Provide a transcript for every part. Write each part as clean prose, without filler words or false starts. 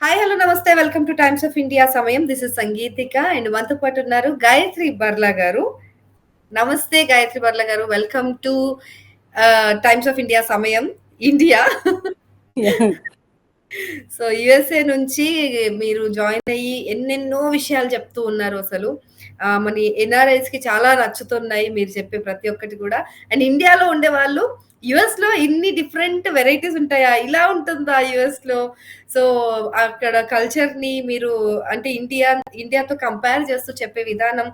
Hi hello నమస్తే welcome two times of India సమయం. This is Sangeethika and మనతో పాటు ఉన్నారు గాయత్రి బర్లా గారు. నమస్తే గాయత్రి బర్లా గారు, welcome two times of India సమయం ఇండియా. సో యుఎస్ఏ నుంచి మీరు జాయిన్ అయ్యి ఎన్నెన్నో విషయాలు చెప్తూ ఉన్నారు. అసలు మన ఎన్ఆర్ఐస్ కి చాలా నచ్చుతున్నాయి మీరు చెప్పే ప్రతి ఒక్కటి కూడా. అండ్ ఇండియాలో ఉండే వాళ్ళు యుఎస్ లో ఇన్ని డిఫరెంట్ వెరైటీస్ ఉంటాయా, ఇలా ఉంటుందా యుఎస్ లో? సో అక్కడ కల్చర్ ని మీరు అంటే ఇండియాతో కంపేర్ చేస్తూ చెప్పే విధానం,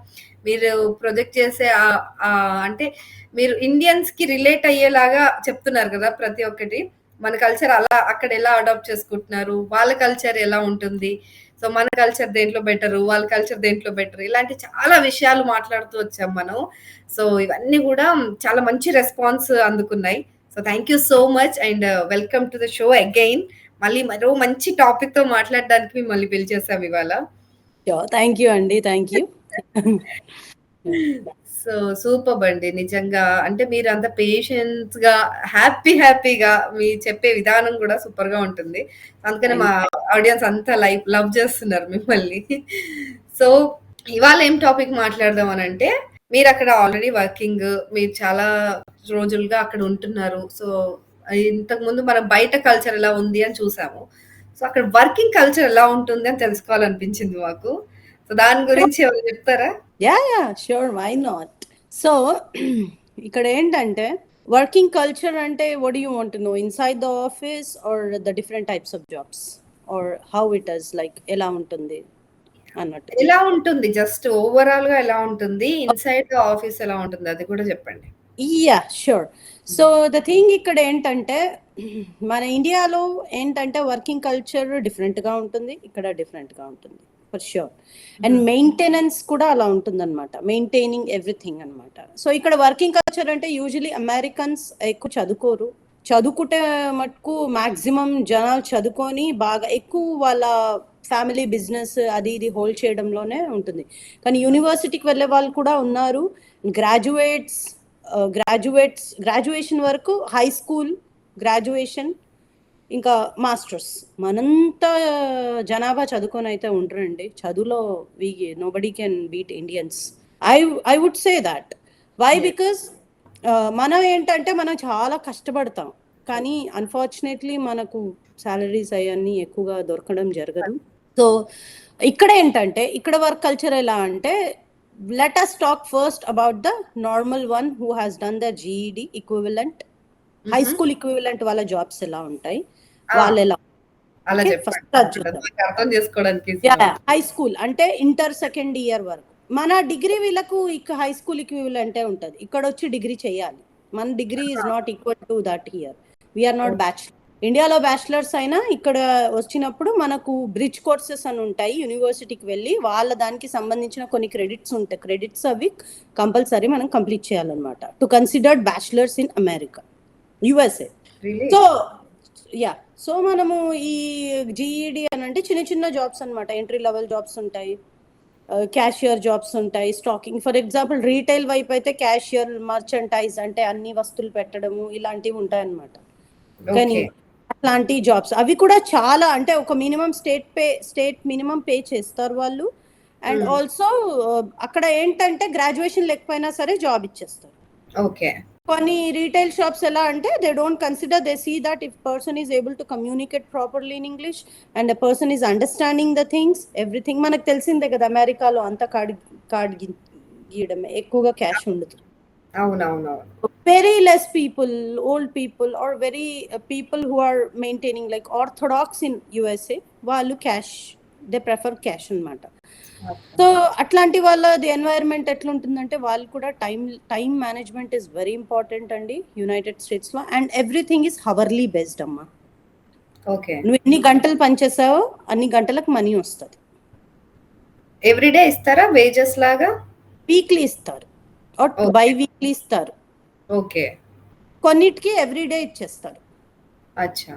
మీరు ప్రొజెక్ట్ చేసే అంటే మీరు ఇండియన్స్ కి రిలేట్ అయ్యేలాగా చెప్తున్నారు కదా ప్రతి ఒక్కటి. మన కల్చర్ అలా అక్కడ ఎలా అడాప్ట్ చేసుకుంటున్నారు, వాళ్ళ కల్చర్ ఎలా ఉంటుంది, సో మన కల్చర్ దేంట్లో బెటర్, వాళ్ళ కల్చర్ దేంట్లో బెటర్, ఇలాంటి చాలా విషయాలు మాట్లాడుతూ వచ్చాం మనం. సో ఇవన్నీ కూడా చాలా మంచి రెస్పాన్స్ అందుకున్నాయి. So thank you so much and welcome to the show again. మళ్ళీ మరో మంచి టాపిక్ తో మాట్లాడడానికి మిమ్మల్ని పిలిచేసాం ఇవాళ. థ్యాంక్ యూ అండి, థ్యాంక్ యూ. సో సూపర్ అండి, నిజంగా. అంటే మీరు అంత పేషెన్స్ గా హ్యాపీగా మీ చెప్పే విధానం కూడా సూపర్ గా ఉంటుంది. అందుకనే మా ఆడియన్స్ అంతా లవ్ చేస్తున్నారు మిమ్మల్ని. సో ఇవాళ ఏం టాపిక్ మాట్లాడదాం అని అంటే, మీరు అక్కడ ఆల్రెడీ వర్కింగ్, మీరు చాలా రోజులుగా అక్కడ ఉంటున్నారు. సో ఇంతకు ముందు మనం బయట కల్చర్ ఎలా ఉంది అని చూసాము. సో అక్కడ వర్కింగ్ కల్చర్ ఎలా ఉంటుంది అని తెలుసుకోవాలనిపించింది మాకు. సో దాని గురించి ఎవరు చెప్తారా? Ya sure, why not. So ఇక్కడ ఏంటంటే వర్కింగ్ కల్చర్ అంటే what do you want to know, inside the office or the different types of jobs or how it is, like ఎలా ఉంటుంది అన్నట్టు. ఎలా ఉంటుంది, జస్ట్ ఓవరాల్ గా ఎలా ఉంటుంది, ఇన్సైడ్ ద ఆఫీస్ ఎలా ఉంటుంది, అది కూడా చెప్పండి. Yeah sure. So the thing ఇక్కడ ఏంటంటే, మన ఇండియాలో ఏంటంటే వర్కింగ్ కల్చర్ డిఫరెంట్గా ఉంటుంది, ఇక్కడ డిఫరెంట్గా ఉంటుంది ఫర్ ష్యూర్. అండ్ మెయింటెనెన్స్ కూడా అలా ఉంటుంది అనమాట, మెయింటైనింగ్ ఎవ్రీథింగ్ అనమాట. సో ఇక్కడ వర్కింగ్ కల్చర్ అంటే యూజువలీ అమెరికన్స్ ఎక్కువ చదువుకోరు, చదువుకుంటే మటుకు మ్యాక్సిమం జనాలు చదువుకొని బాగా ఎక్కువ వాళ్ళ ఫ్యామిలీ బిజినెస్ అది ఇది హోల్డ్ చేయడంలోనే ఉంటుంది. కానీ యూనివర్సిటీకి వెళ్ళే వాళ్ళు కూడా ఉన్నారు, గ్రాడ్యుయేషన్ వరకు, హై స్కూల్ గ్రాడ్యుయేషన్, ఇంకా మాస్టర్స్. మనంతా జనాభా చదువుకొని అయితే ఉండరండి. చదువులో nobody can beat Indians. I would say that. Why? Because మనం ఏంటంటే మనం చాలా కష్టపడతాం, కానీ అన్ఫార్చునేట్లీ మనకు సాలరీస్ అవన్నీ ఎక్కువగా దొరకడం జరగదు. సో ఇక్కడ ఏంటంటే, ఇక్కడ వర్క్ కల్చర్ ఎలా అంటే, let us talk first about the normal one who has done the GED equivalent, high school equivalent వాళ్ళ జాబ్స్ ఎలా ఉంటాయి, వాళ్ళు ఎలా అలా అర్థం చేసుకోవడానికి. హై స్కూల్ అంటే ఇంటర్ సెకండ్ ఇయర్ వరకు. మన డిగ్రీ వీళ్ళకు హై స్కూల్ ఈక్వివలెంటే ఉంటుంది, ఇక్కడ వచ్చి డిగ్రీ చేయాలి. మన degree is not equal to that here. We're not bachelor. ఇండియాలో బ్యాచులర్స్ అయినా ఇక్కడ వచ్చినప్పుడు మనకు బ్రిడ్జ్ కోర్సెస్ అని ఉంటాయి, యూనివర్సిటీకి వెళ్ళి వాళ్ళ దానికి సంబంధించిన కొన్ని క్రెడిట్స్ ఉంటాయి. క్రెడిట్స్ అవి కంపల్సరీ మనం కంప్లీట్ చేయాలన్నమాట to considered bachelors in America, USA. So మనము ఈ జీఈడి అని అంటే చిన్న చిన్న జాబ్స్ అనమాట, ఎంట్రీ లెవెల్ జాబ్స్ ఉంటాయి, క్యాషియర్ జాబ్స్ ఉంటాయి, స్టాకింగ్. ఫర్ ఎగ్జాంపుల్ రీటైల్ వైపు అయితే క్యాషియర్, మర్చెంటైజ్ అంటే అన్ని వస్తువులు పెట్టడము, ఇలాంటివి ఉంటాయన్నమాట. కానీ అట్లాంటి జాబ్స్ అవి కూడా చాలా, అంటే ఒక మినిమం స్టేట్ మినిమం పే చేస్తారు వాళ్ళు. అండ్ ఆల్సో అక్కడ ఏంటంటే గ్రాడ్యుయేషన్ లేకపోయినా సరే జాబ్ ఇచ్చేస్తారు. ఓకే. కొన్ని రీటైల్ షాప్స్ ఎలా అంటే they don't consider, they see that if person is able to communicate properly in English and a person is understanding the things everything. మనకు తెలిసిందే కదా, అమెరికాలో అంతా కార్డ్ గీయడమే, ఎక్కువగా క్యాష్ ఉండదు. Very less people, old people or very people who are maintaining like orthodox in USA, వాళ్ళు cash, they prefer cash అన్నమాట. So అట్లాంటి వాళ్ళ ది ఎన్వైరన్మెంట్ ఎట్లుంటుందంటే, వాళ్ళు కూడా time management is very important అండి యునైటెడ్ స్టేట్స్ లో. And everything is hourly based అమ్మా. ఓకే. నువ్వు ఎన్ని గంటలు పనిచేసావో అన్ని గంటలకు మనీ వస్తుంది. ఎవ్రీడే ఇస్తారా వేజెస్ లాగా? వీక్లీ ఇస్తారు, బై వీక్లీ ఇస్తారు. ఓకే. కొన్నిటికి ఎవ్రీడే ఇచ్చేస్తారు. అచ్చా.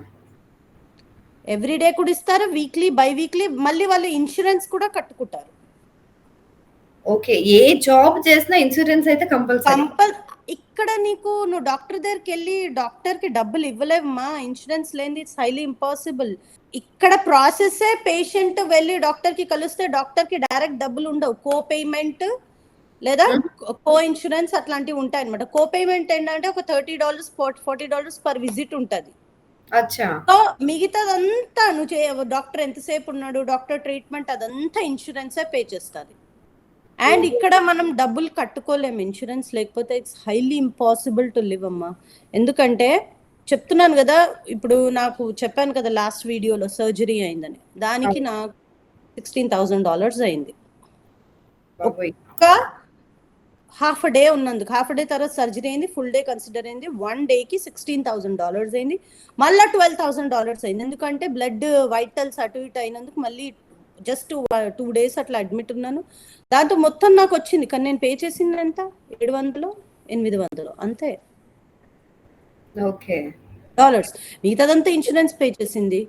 ఎవ్రీడే కూడా ఇస్తారు, వీక్లీ, బై వీక్లీ. మళ్ళీ వాళ్ళు ఇన్సూరెన్స్ కూడా కట్టుకుంటారు. ఓకే. ఏ జాబ్ చేసినా ఇన్సూరెన్స్ అయితే కంపల్సరీ. ఇక్కడ నువ్వు డాక్టర్ దగ్గరికి వెళ్ళి డాక్టర్కి డబ్బులు ఇవ్వలేవమ్మా, ఇన్సూరెన్స్ లేనిది ఇట్స్ హైలీ ఇంపాసిబుల్. ఇక్కడ ప్రాసెస్ పేషెంట్ వెళ్ళి డాక్టర్కి కలిస్తే డాక్టర్కి డైరెక్ట్ డబ్బులు ఉండవు, కో పేమెంట్ లేదా కో ఇన్సూరెన్స్ అట్లాంటివి ఉంటాయి అనమాట. కో పేమెంట్ ఏంటంటే ఒక $30 $40 పర్ విజిట్ ఉంటుంది. అచ్చా. సో మిగతాదంతా నువ్వు డాక్టర్ ఎంతసేపు ఉన్నాడు, డాక్టర్ ట్రీట్మెంట్, అదంతా ఇన్సూరెన్సే పే చేస్తుంది. అండ్ ఇక్కడ మనం డబ్బులు కట్టుకోలేము ఇన్సూరెన్స్ లేకపోతే. It's highly impossible to live అమ్మా. ఎందుకంటే చెప్తున్నాను కదా, ఇప్పుడు నాకు చెప్పాను కదా లాస్ట్ వీడియోలో సర్జరీ అయిందని, దానికి నాకు $16,000 అయింది. ఒక్క హాఫ్ డే ఉన్నందుకు. హాఫ్ డే తర్వాత సర్జరీ అయింది, ఫుల్ డే కన్సిడర్ అయింది. 1 డేకి $16,000 అయింది. మళ్ళీ $12,000 అయింది. ఎందుకంటే బ్లడ్ వైటల్స్ అటు ఇటు అయినందుకు మళ్ళీ జస్ట్ 2 days అట్లా అడ్మిట్ ఉన్నాను. దాంతో మొత్తం నాకు వచ్చింది. కానీ నేను పే చేసింది ఎంత, $700 అంతే డాలర్స్. మిగతాదంతా ఇన్సూరెన్స్ పే చేసింది.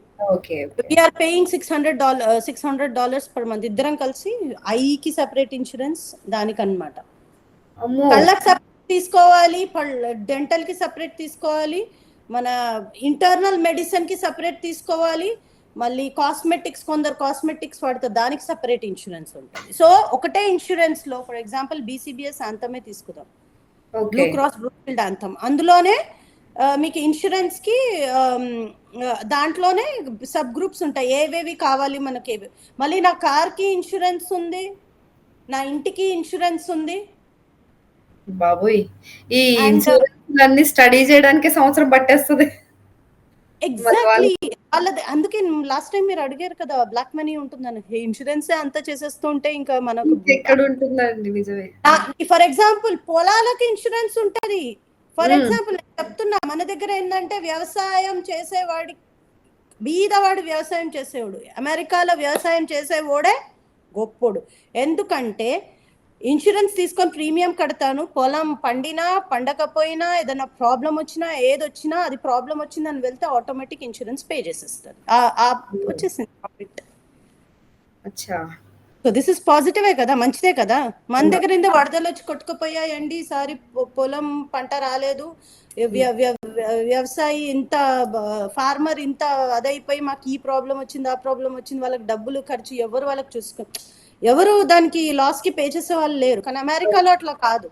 వీఆర్ పేయింగ్ $600 పర్ మంత్, ఇద్దరం కలిసి. ఐకి సెపరేట్ ఇన్సూరెన్స్ దానికన్నమాట. కళ్ళకి సెపరేట్ తీసుకోవాలి, డెంటల్ కి సెపరేట్ తీసుకోవాలి, మన ఇంటర్నల్ మెడిసిన్ కి సెపరేట్ తీసుకోవాలి, మళ్ళీ కాస్మెటిక్స్, కొందరు కాస్మెటిక్స్ వాడతారు, దానికి సెపరేట్ ఇన్సూరెన్స్ ఉంటుంది. సో ఒకటే ఇన్సూరెన్స్ లో ఫర్ ఎగ్జాంపుల్ BCBS ఆంథమే తీసుకుందాం, blue cross blue shield anthem, అందులోనే మీకు ఇన్సూరెన్స్ కి దాంట్లోనే సబ్ గ్రూప్స్ ఉంటాయి, ఏవేవి కావాలి మనకి. మళ్ళీ నా కార్ కి ఇన్సూరెన్స్ ఉంది, నా ఇంటికి ఇన్సూరెన్స్ ఉంది. బాబోయ్, ఈ ఇన్సూరెన్స్ అన్ని స్టడీ చేయడానికి సంవత్సరం పట్టేస్తుంది. ఎగ్జాక్ట్లీ వాళ్ళది. అందుకే లాస్ట్ టైం మీరు అడిగారు కదా బ్లాక్ మనీ ఉంటుందని. ఇన్సూరెన్స్ అంతా చేసేస్తుంటే ఇంకా మనకు ఎక్కడ ఉంటుందండి? నిజమే. ఫర్ ఎగ్జాంపుల్ పొలాలకి ఇన్సూరెన్స్ ఉంటది. ఫర్ ఎగ్జాంపుల్ చెప్తున్నా, మన దగ్గర ఏంటంటే వ్యవసాయం చేసేవాడి, బీదవాడు వ్యవసాయం చేసేవాడు, అమెరికాలో వ్యవసాయం చేసేవాడే గొప్పోడు. ఎందుకంటే ఇన్సూరెన్స్ తీసుకొని ప్రీమియం కడతాను, పొలం పండినా పండకపోయినా ఏదైనా ప్రాబ్లం వచ్చినా ఏదొచ్చినా, అది ప్రాబ్లం వచ్చిందని వెళ్తే ఆటోమేటిక్ ఇన్సూరెన్స్ పే చేసేస్తారు, వచ్చేసింది ప్రాఫిట్. సో దిస్ ఇస్ పాజిటివే కదా, మంచిదే కదా. మన దగ్గర ఇంత వరదలు వచ్చి కొట్టుకుపోయాయండి, ఈసారి పొలం పంట రాలేదు, వ్యవసాయి ఇంత ఫార్మర్ ఇంత అదైపోయి మాకు ఈ ప్రాబ్లం వచ్చింది ఆ ప్రాబ్లం వచ్చింది, వాళ్ళకి డబ్బులు ఖర్చు ఎవరు వాళ్ళకి ఎవరు దానికి లాస్ కి పే చేసే వాళ్ళు లేరు. కానీ అమెరికాలో అట్లా కాదు.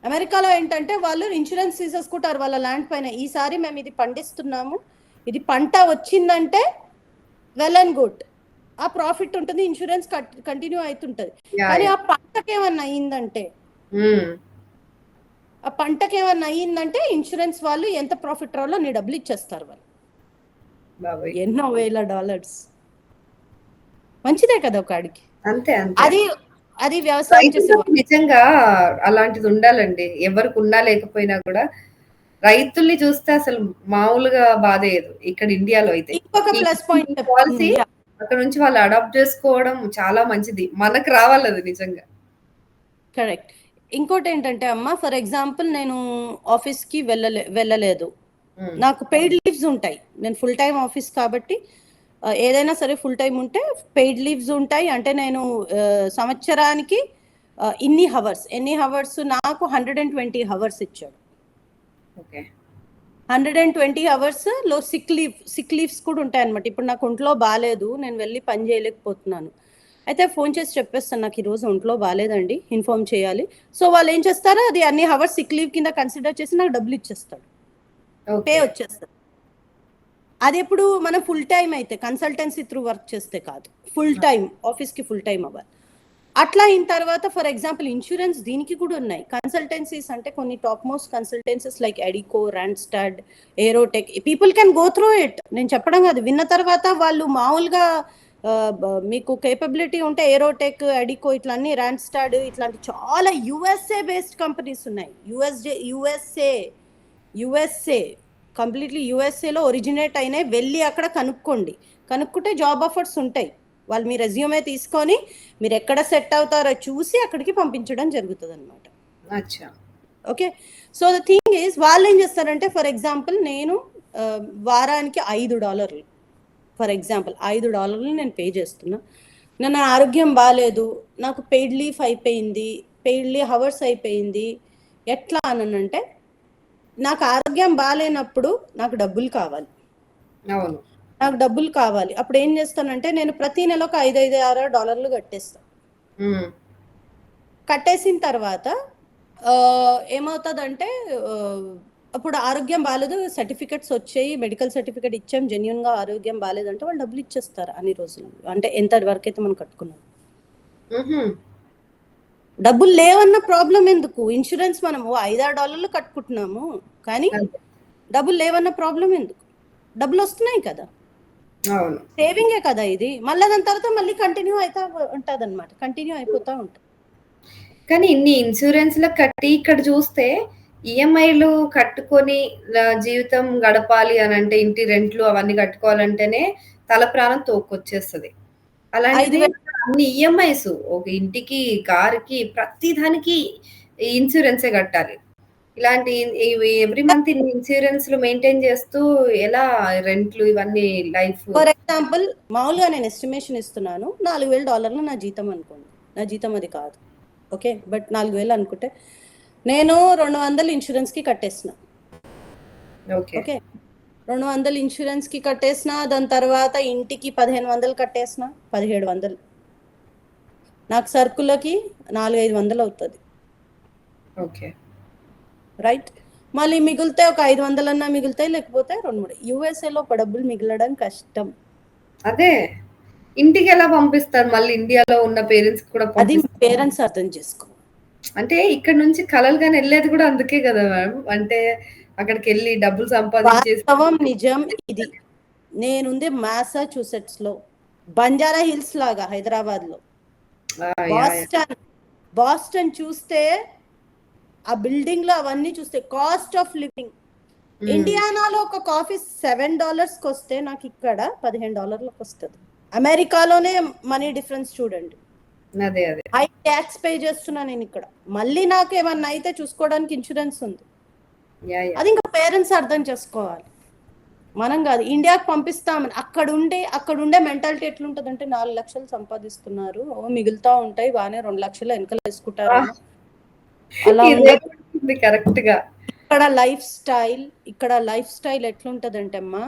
అమెరికాలో ఏంటంటే వాళ్ళు ఇన్సూరెన్స్ తీసేసుకుంటారు వాళ్ళ ల్యాండ్ పైన. ఈసారి మేము ఇది పండిస్తున్నాము, ఇది పంట వచ్చిందంటే వెల్ అండ్ గుడ్, ఆ ప్రాఫిట్ ఉంటుంది, ఇన్సూరెన్స్ కంటిన్యూ అవుతుంటది. కానీ ఆ పంటకేమన్నా అయిందంటే ఇన్సూరెన్స్ వాళ్ళు ఎంత ప్రాఫిట్ రావాలో నీ డబ్బులు ఇచ్చేస్తారు వాళ్ళు, ఎన్నో $1,000. మంచిదే కదా ఒకడికి. అంతే. అది వ్యవసాయం చేసే నిజంగా అలాంటిది ఉండాలండి. ఎవరికి ఉన్నా లేకపోయినా కూడా రైతుల్ని చూస్తే అసలు మామూలుగా బాధేయదు. ఇక్కడ ఇండియాలో అయితే ఇంకొక ప్లస్ పాయింట్ పాలసీ అక్కడ నుంచి వాళ్ళు అడాప్ట్ చేసుకోవడం చాలా మంచిది. మనకు రావాలి అది నిజంగా. కరెక్ట్. ఇంకోటి ఏంటంటే అమ్మ, ఫర్ ఎగ్జాంపుల్ నేను ఆఫీస్ కి వెళ్ళలేదు, నాకు పెయిడ్ లీవ్స్ ఉంటాయి. నేను ఫుల్ టైం ఆఫీస్ కాబట్టి ఏదైనా సరే ఫుల్ టైం ఉంటే పెయిడ్ లీవ్స్ ఉంటాయి. అంటే నేను సంవత్సరానికి ఎన్ని హవర్స్ నాకు 120 hours ఇచ్చాడు. 120 hours లో సిక్ లీవ్స్ కూడా ఉంటాయి అనమాట. ఇప్పుడు నాకు ఒంట్లో బాగాలేదు, నేను వెళ్ళి పని చేయలేకపోతున్నాను, అయితే ఫోన్ చేసి చెప్పేస్తాను నాకు ఈరోజు ఒంట్లో బాగాలేదండి, ఇన్ఫార్మ్ చేయాలి. సో వాళ్ళు ఏం చేస్తారో అది అన్ని హవర్స్ సిక్ లీవ్ కింద కన్సిడర్ చేసి నాకు డబ్బులు ఇచ్చేస్తాడు, పే వచ్చేస్తాడు. అది ఎప్పుడు మనం ఫుల్ టైం అయితే, కన్సల్టెన్సీ త్రూ వర్క్ చేస్తే కాదు, ఫుల్ టైం ఆఫీస్కి ఫుల్ టైం అవ్వాలి. అట్లా అయిన తర్వాత ఫర్ ఎగ్జాంపుల్ ఇన్సూరెన్స్ దీనికి కూడా ఉన్నాయి. కన్సల్టెన్సీస్ అంటే కొన్ని top most consultancies like Adecco, Randstad, Aerotek, people can go through it. నేను చెప్పడం కాదు, విన్న తర్వాత వాళ్ళు మామూలుగా మీకు కేపబిలిటీ ఉంటే ఏరోటెక్, ఎడికో, ఇట్లా అన్ని, రాండ్స్టాడ్, ఇట్లాంటి చాలా USA బేస్డ్ కంపెనీస్ ఉన్నాయి. యుఎస్ఏ కంప్లీట్లీ యుఎస్ఏలో ఒరిజినేట్ అయినాయి. వెళ్ళి అక్కడ కనుక్కుంటే జాబ్ ఆఫర్స్ ఉంటాయి. వాళ్ళు మీ రెజ్యూమే తీసుకొని మీరు ఎక్కడ సెట్ అవుతారో చూసి అక్కడికి పంపించడం జరుగుతుంది అనమాట. Okay. So the thing is వాళ్ళు ఏం చేస్తారంటే ఫర్ ఎగ్జాంపుల్ నేను వారానికి $5 ఫర్ ఎగ్జాంపుల్ $5 నేను పే చేస్తున్నా. నా ఆరోగ్యం బాగాలేదు, నాకు పెయిడ్ లీవ్ అయిపోయింది, పెయిడ్ లీవ్ హవర్స్ అయిపోయింది, ఎట్లా అనంటే నాకు ఆరోగ్యం బాగాలేనప్పుడు నాకు డబ్బులు కావాలి. అవును. నాకు డబ్బులు కావాలి. అప్పుడు ఏం చేస్తానంటే నేను ప్రతి నెల ఒక $5,000 కట్టేస్తాను. హ్మ్. కట్టేసిన తర్వాత ఏమవుతుందంటే అప్పుడు ఆరోగ్యం బాగాలేదు, సర్టిఫికెట్స్ వచ్చాయి, మెడికల్ సర్టిఫికెట్ ఇచ్చాం, జెన్యున్గా ఆరోగ్యం బాగాలేదంటే వాళ్ళు డబ్బులు ఇచ్చేస్తారు అన్ని రోజులు, అంటే ఎంత వరకు అయితే మనం కట్టుకున్నాం. హుహు. డబ్బులు లేవన్న ప్రాబ్లం ఎందుకు? ఇన్సూరెన్స్ మనము $5-6 కట్టుకుంటున్నాము, కానీ అంతే. డబ్బులు లేవన్న ప్రాబ్లం ఎందుకు? డబ్బులు వస్తున్నాయి కదా, అవును. సేవింగే కదా ఇది. మళ్ళీ దాని తర్వాత మళ్ళీ కంటిన్యూ అవుతా ఉంటుంది అనమాట, కంటిన్యూ అయిపోతూ ఉంటుంది. కానీ ఇన్ని ఇన్సూరెన్స్‌లకు కట్టి ఇక్కడ చూస్తే ఈఎంఐలు కట్టుకొని జీవితం గడపాలి అనంటే ఇంటి రెంట్లు అవన్నీ కట్టుకోవాలంటేనే తల ప్రాణం తోక్కొచ్చేస్తది. అలాంటిది 5,000 అన్ని ఈఎంఐస్ ఒక ఇంటికి, కారుకి ప్రతి దానికి ఇన్సూరెన్సే కట్టాలి. ఇలాంటి ఇవి ఎవ్రీ మంత్ ఇన్ని ఇన్సూరెన్స్‌లు మెయింటైన్ చేస్తూ ఎలా రెంట్లు ఇవన్నీ లైఫ్ ఫర్ ఎగ్జాంపుల్ మామూలుగా నేను ఎస్టిమేషన్ ఇస్తున్నాను, $4,000 నా జీతం అనుకోండి. నా జీతం అది కాదు, ఓకే, బట్ 4,000 అనుకుంటే నేను 200 ఇన్సూరెన్స్కి కట్టేసిన. ఓకే. ఓకే, 200 ఇన్సూరెన్స్కి కట్టేసిన, దాని తర్వాత ఇంటికి 1,500 కట్టేసిన, 1,700. నాకు సరుకులకి 400-500 అవుతుంది, ఓకే. రైట్. మళ్ళీ మిగిలితే ఒక 500 అన్నా మిగులుతాయి, లేకపోతే 2-3. యూఎస్ఏలో ఒక డబ్బులు మిగలడం కష్టం. అదే. ఇంటికి ఎలా పంపిస్తారు? మళ్ళీ ఇండియాలో ఉన్న పేరెంట్స్‌కి కూడా అది పేరెంట్స్ అర్థం చేసుకో. అంటే ఇక్కడ నుంచి కలలుగాని ఎళ్ళేది కూడా అందుకే కదా మ్యామ్. అంటే అక్కడికెళ్ళి డబ్బులు సంపాదించేసి వాస్తవం నిజం ఇది. నేనుంది మాసాచ్యూసెట్స్ లో, బంజారా హిల్స్ లాగా హైదరాబాద్ లో. యాహ్! బాస్టన్ చూస్తే ఆ బిల్డింగ్ లో అవన్నీ చూస్తే కాస్ట్ ఆఫ్ లివింగ్, ఇండియానాలో ఒక కాఫీ $7కి వస్తే నాకు ఇక్కడ $15లకు వస్తుంది. అమెరికాలోనే మనీ డిఫరెన్స్ చూడండి. అదే. హై ట్యాక్స్ పే చేస్తున్నా నేను ఇక్కడ. మళ్ళీ నాకు ఏమన్నా అయితే చూసుకోవడానికి ఇన్సూరెన్స్ ఉంది. యాహ్! అది ఇంకా పేరెంట్స్ అర్థం చేసుకోవాలి, మనం కాదు. ఇండియాకి పంపిస్తామని అక్కడ ఉండే మెంటాలిటీ ఎట్లుంటదంటే 4 లక్షలు సంపాదిస్తున్నారు, మిగులుతా ఉంటాయి బాగానే, 2 లక్షలు వెనకలు వేసుకుంటారేమో, అలా ఇదే ఉండదు. ఉంటుంది కరెక్ట్‌గా. ఇక్కడ లైఫ్ స్టైల్ ఎట్లుంటదంటే అమ్మా,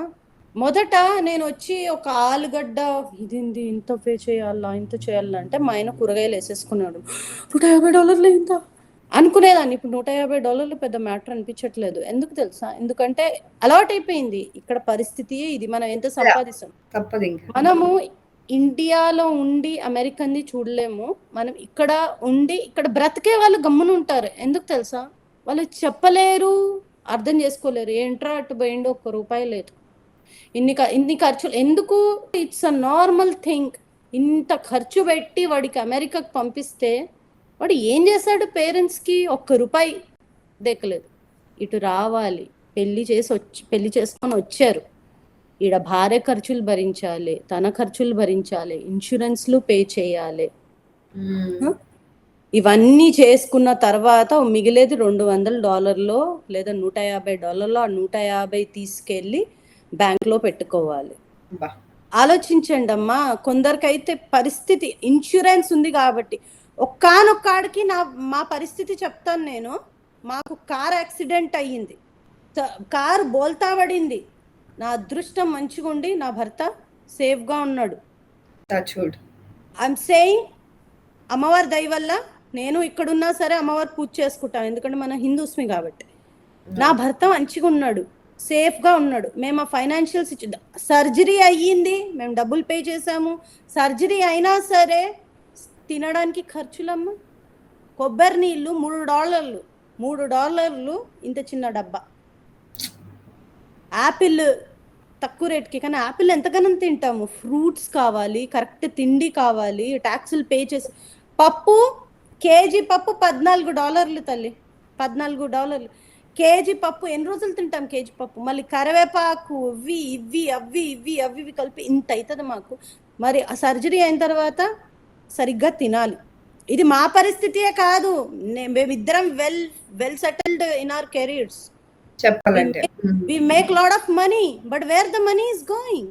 మొదట నేను వచ్చి ఒక ఆలుగడ్డ ఇదేంది ఇంత పే చేయాలా, ఇంత చేయాలా అంటే మా ఆయన కూరగాయలు వేసేసుకున్నాడు, $150 ఇంత అనుకునేదాన్ని. ఇప్పుడు $150 పెద్ద మ్యాటర్ అనిపించట్లేదు. ఎందుకు తెలుసా? ఎందుకంటే అలవాటు అయిపోయింది. ఇక్కడ పరిస్థితి ఇది, మనం ఎంత సంపాదిస్తాం. తప్పదింక. మనము ఇండియాలో ఉండి అమెరికన్ది చూడలేము, మనం ఇక్కడ ఉండి ఇక్కడ బ్రతికే వాళ్ళు గమ్మున ఉంటారు. ఎందుకు తెలుసా? వాళ్ళు చెప్పలేరు, అర్థం చేసుకోలేరు. ఏంట్రా అటు పోయిండు, ₹1 లేదు, ఇన్ని ఖర్చులు ఎందుకు? It's a normal thing. ఇంత ఖర్చు పెట్టి వాడికి అమెరికాకి పంపిస్తే వాడు ఏం చేశాడు? పేరెంట్స్కి ₹1 దక్కలేదు. ఇటు రావాలి, పెళ్లి చేసుకొని వచ్చారు, ఈడ భార్య ఖర్చులు భరించాలి, తన ఖర్చులు భరించాలి, ఇన్సూరెన్స్లు పే చేయాలి. ఇవన్నీ చేసుకున్న తర్వాత మిగిలేది $200 లేదా $150. ఆ 150 తీసుకెళ్ళి బ్యాంక్లో పెట్టుకోవాలి. ఆలోచించండి అమ్మా, కొందరికైతే పరిస్థితి ఇన్సూరెన్స్ ఉంది కాబట్టి. ఒక్కానొక్కాడికి మా పరిస్థితి చెప్తాను నేను. మాకు కార్ యాక్సిడెంట్ అయ్యింది, కారు బోల్తా పడింది. నా అదృష్టం మంచిగా ఉండి నా భర్త సేఫ్గా ఉన్నాడు. ఐఎమ్ సేయింగ్ అమ్మవారి దయ వల్ల నేను ఇక్కడున్నా సరే అమ్మవారు పూజ చేసుకుంటాను, ఎందుకంటే మన హిందూస్మి కాబట్టి. నా భర్త మంచిగా ఉన్నాడు, సేఫ్గా ఉన్నాడు. మేము ఆ ఫైనాన్షియల్ సర్జరీ అయ్యింది, మేము డబ్బులు పే చేసాము. సర్జరీ అయినా సరే తినడానికి ఖర్చులమ్మ, కొబ్బరి నీళ్ళు $3 ఇంత చిన్న డబ్బా. యాపిల్ తక్కువ రేట్కి, కానీ యాపిల్ ఎంతగానో తింటాము. ఫ్రూట్స్ కావాలి, కరెక్ట్ తిండి కావాలి, ట్యాక్సులు పే చేసి. కేజీ పప్పు $14 తల్లి, $14 కేజీ పప్పు. ఎన్ని రోజులు తింటాం కేజీ పప్పు? మళ్ళీ కరివేపాకు, అవి కలిపి ఇంత అవుతుంది మాకు. మరి ఆ సర్జరీ అయిన తర్వాత సరిగ్గా తినాలి. ఇది మా పరిస్థితియే కాదు, మేమిద్దరం well settled in our careers. చెప్పాలంటే we make lot of money, but where the money is going?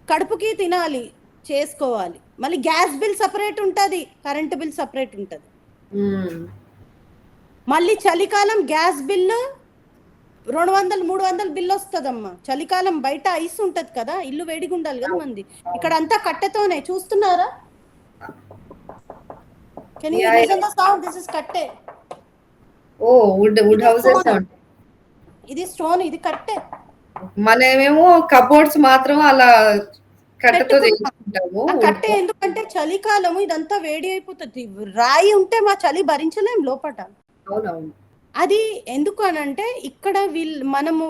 కడుపుకి తినాలి, చేసుకోవాలి. మళ్ళీ గ్యాస్ బిల్ సపరేట్ ఉంటుంది, కరెంట్ బిల్ సపరేట్ ఉంటుంది. మళ్ళీ చలికాలం గ్యాస్ బిల్లు 200-300 బిల్లు వస్తుందమ్మా. చలికాలం బయట ఐస్ ఉంటది కదా, ఇల్లు వేడిగా ఉండాలి కదా మంది. ఇక్కడ అంతా కట్టెతోనే, చూస్తున్నారా? Can you listen the sound? This is కట్టె. ఓ వుడ్ హౌసెస్. ఇది స్టోన్, ఇది కట్టె. మనమేమో కబోర్డ్స్ మాత్రం అలా కట్టెతో చేసుకుంటాము. కట్టె ఎందుకంటే చలికాలము ఇదంతా వేడి అయిపోతుంది. రాయి ఉంటే మా చలి భరించలేం లోపట. అవునవును. అది ఎందుకు అని అంటే ఇక్కడ మనము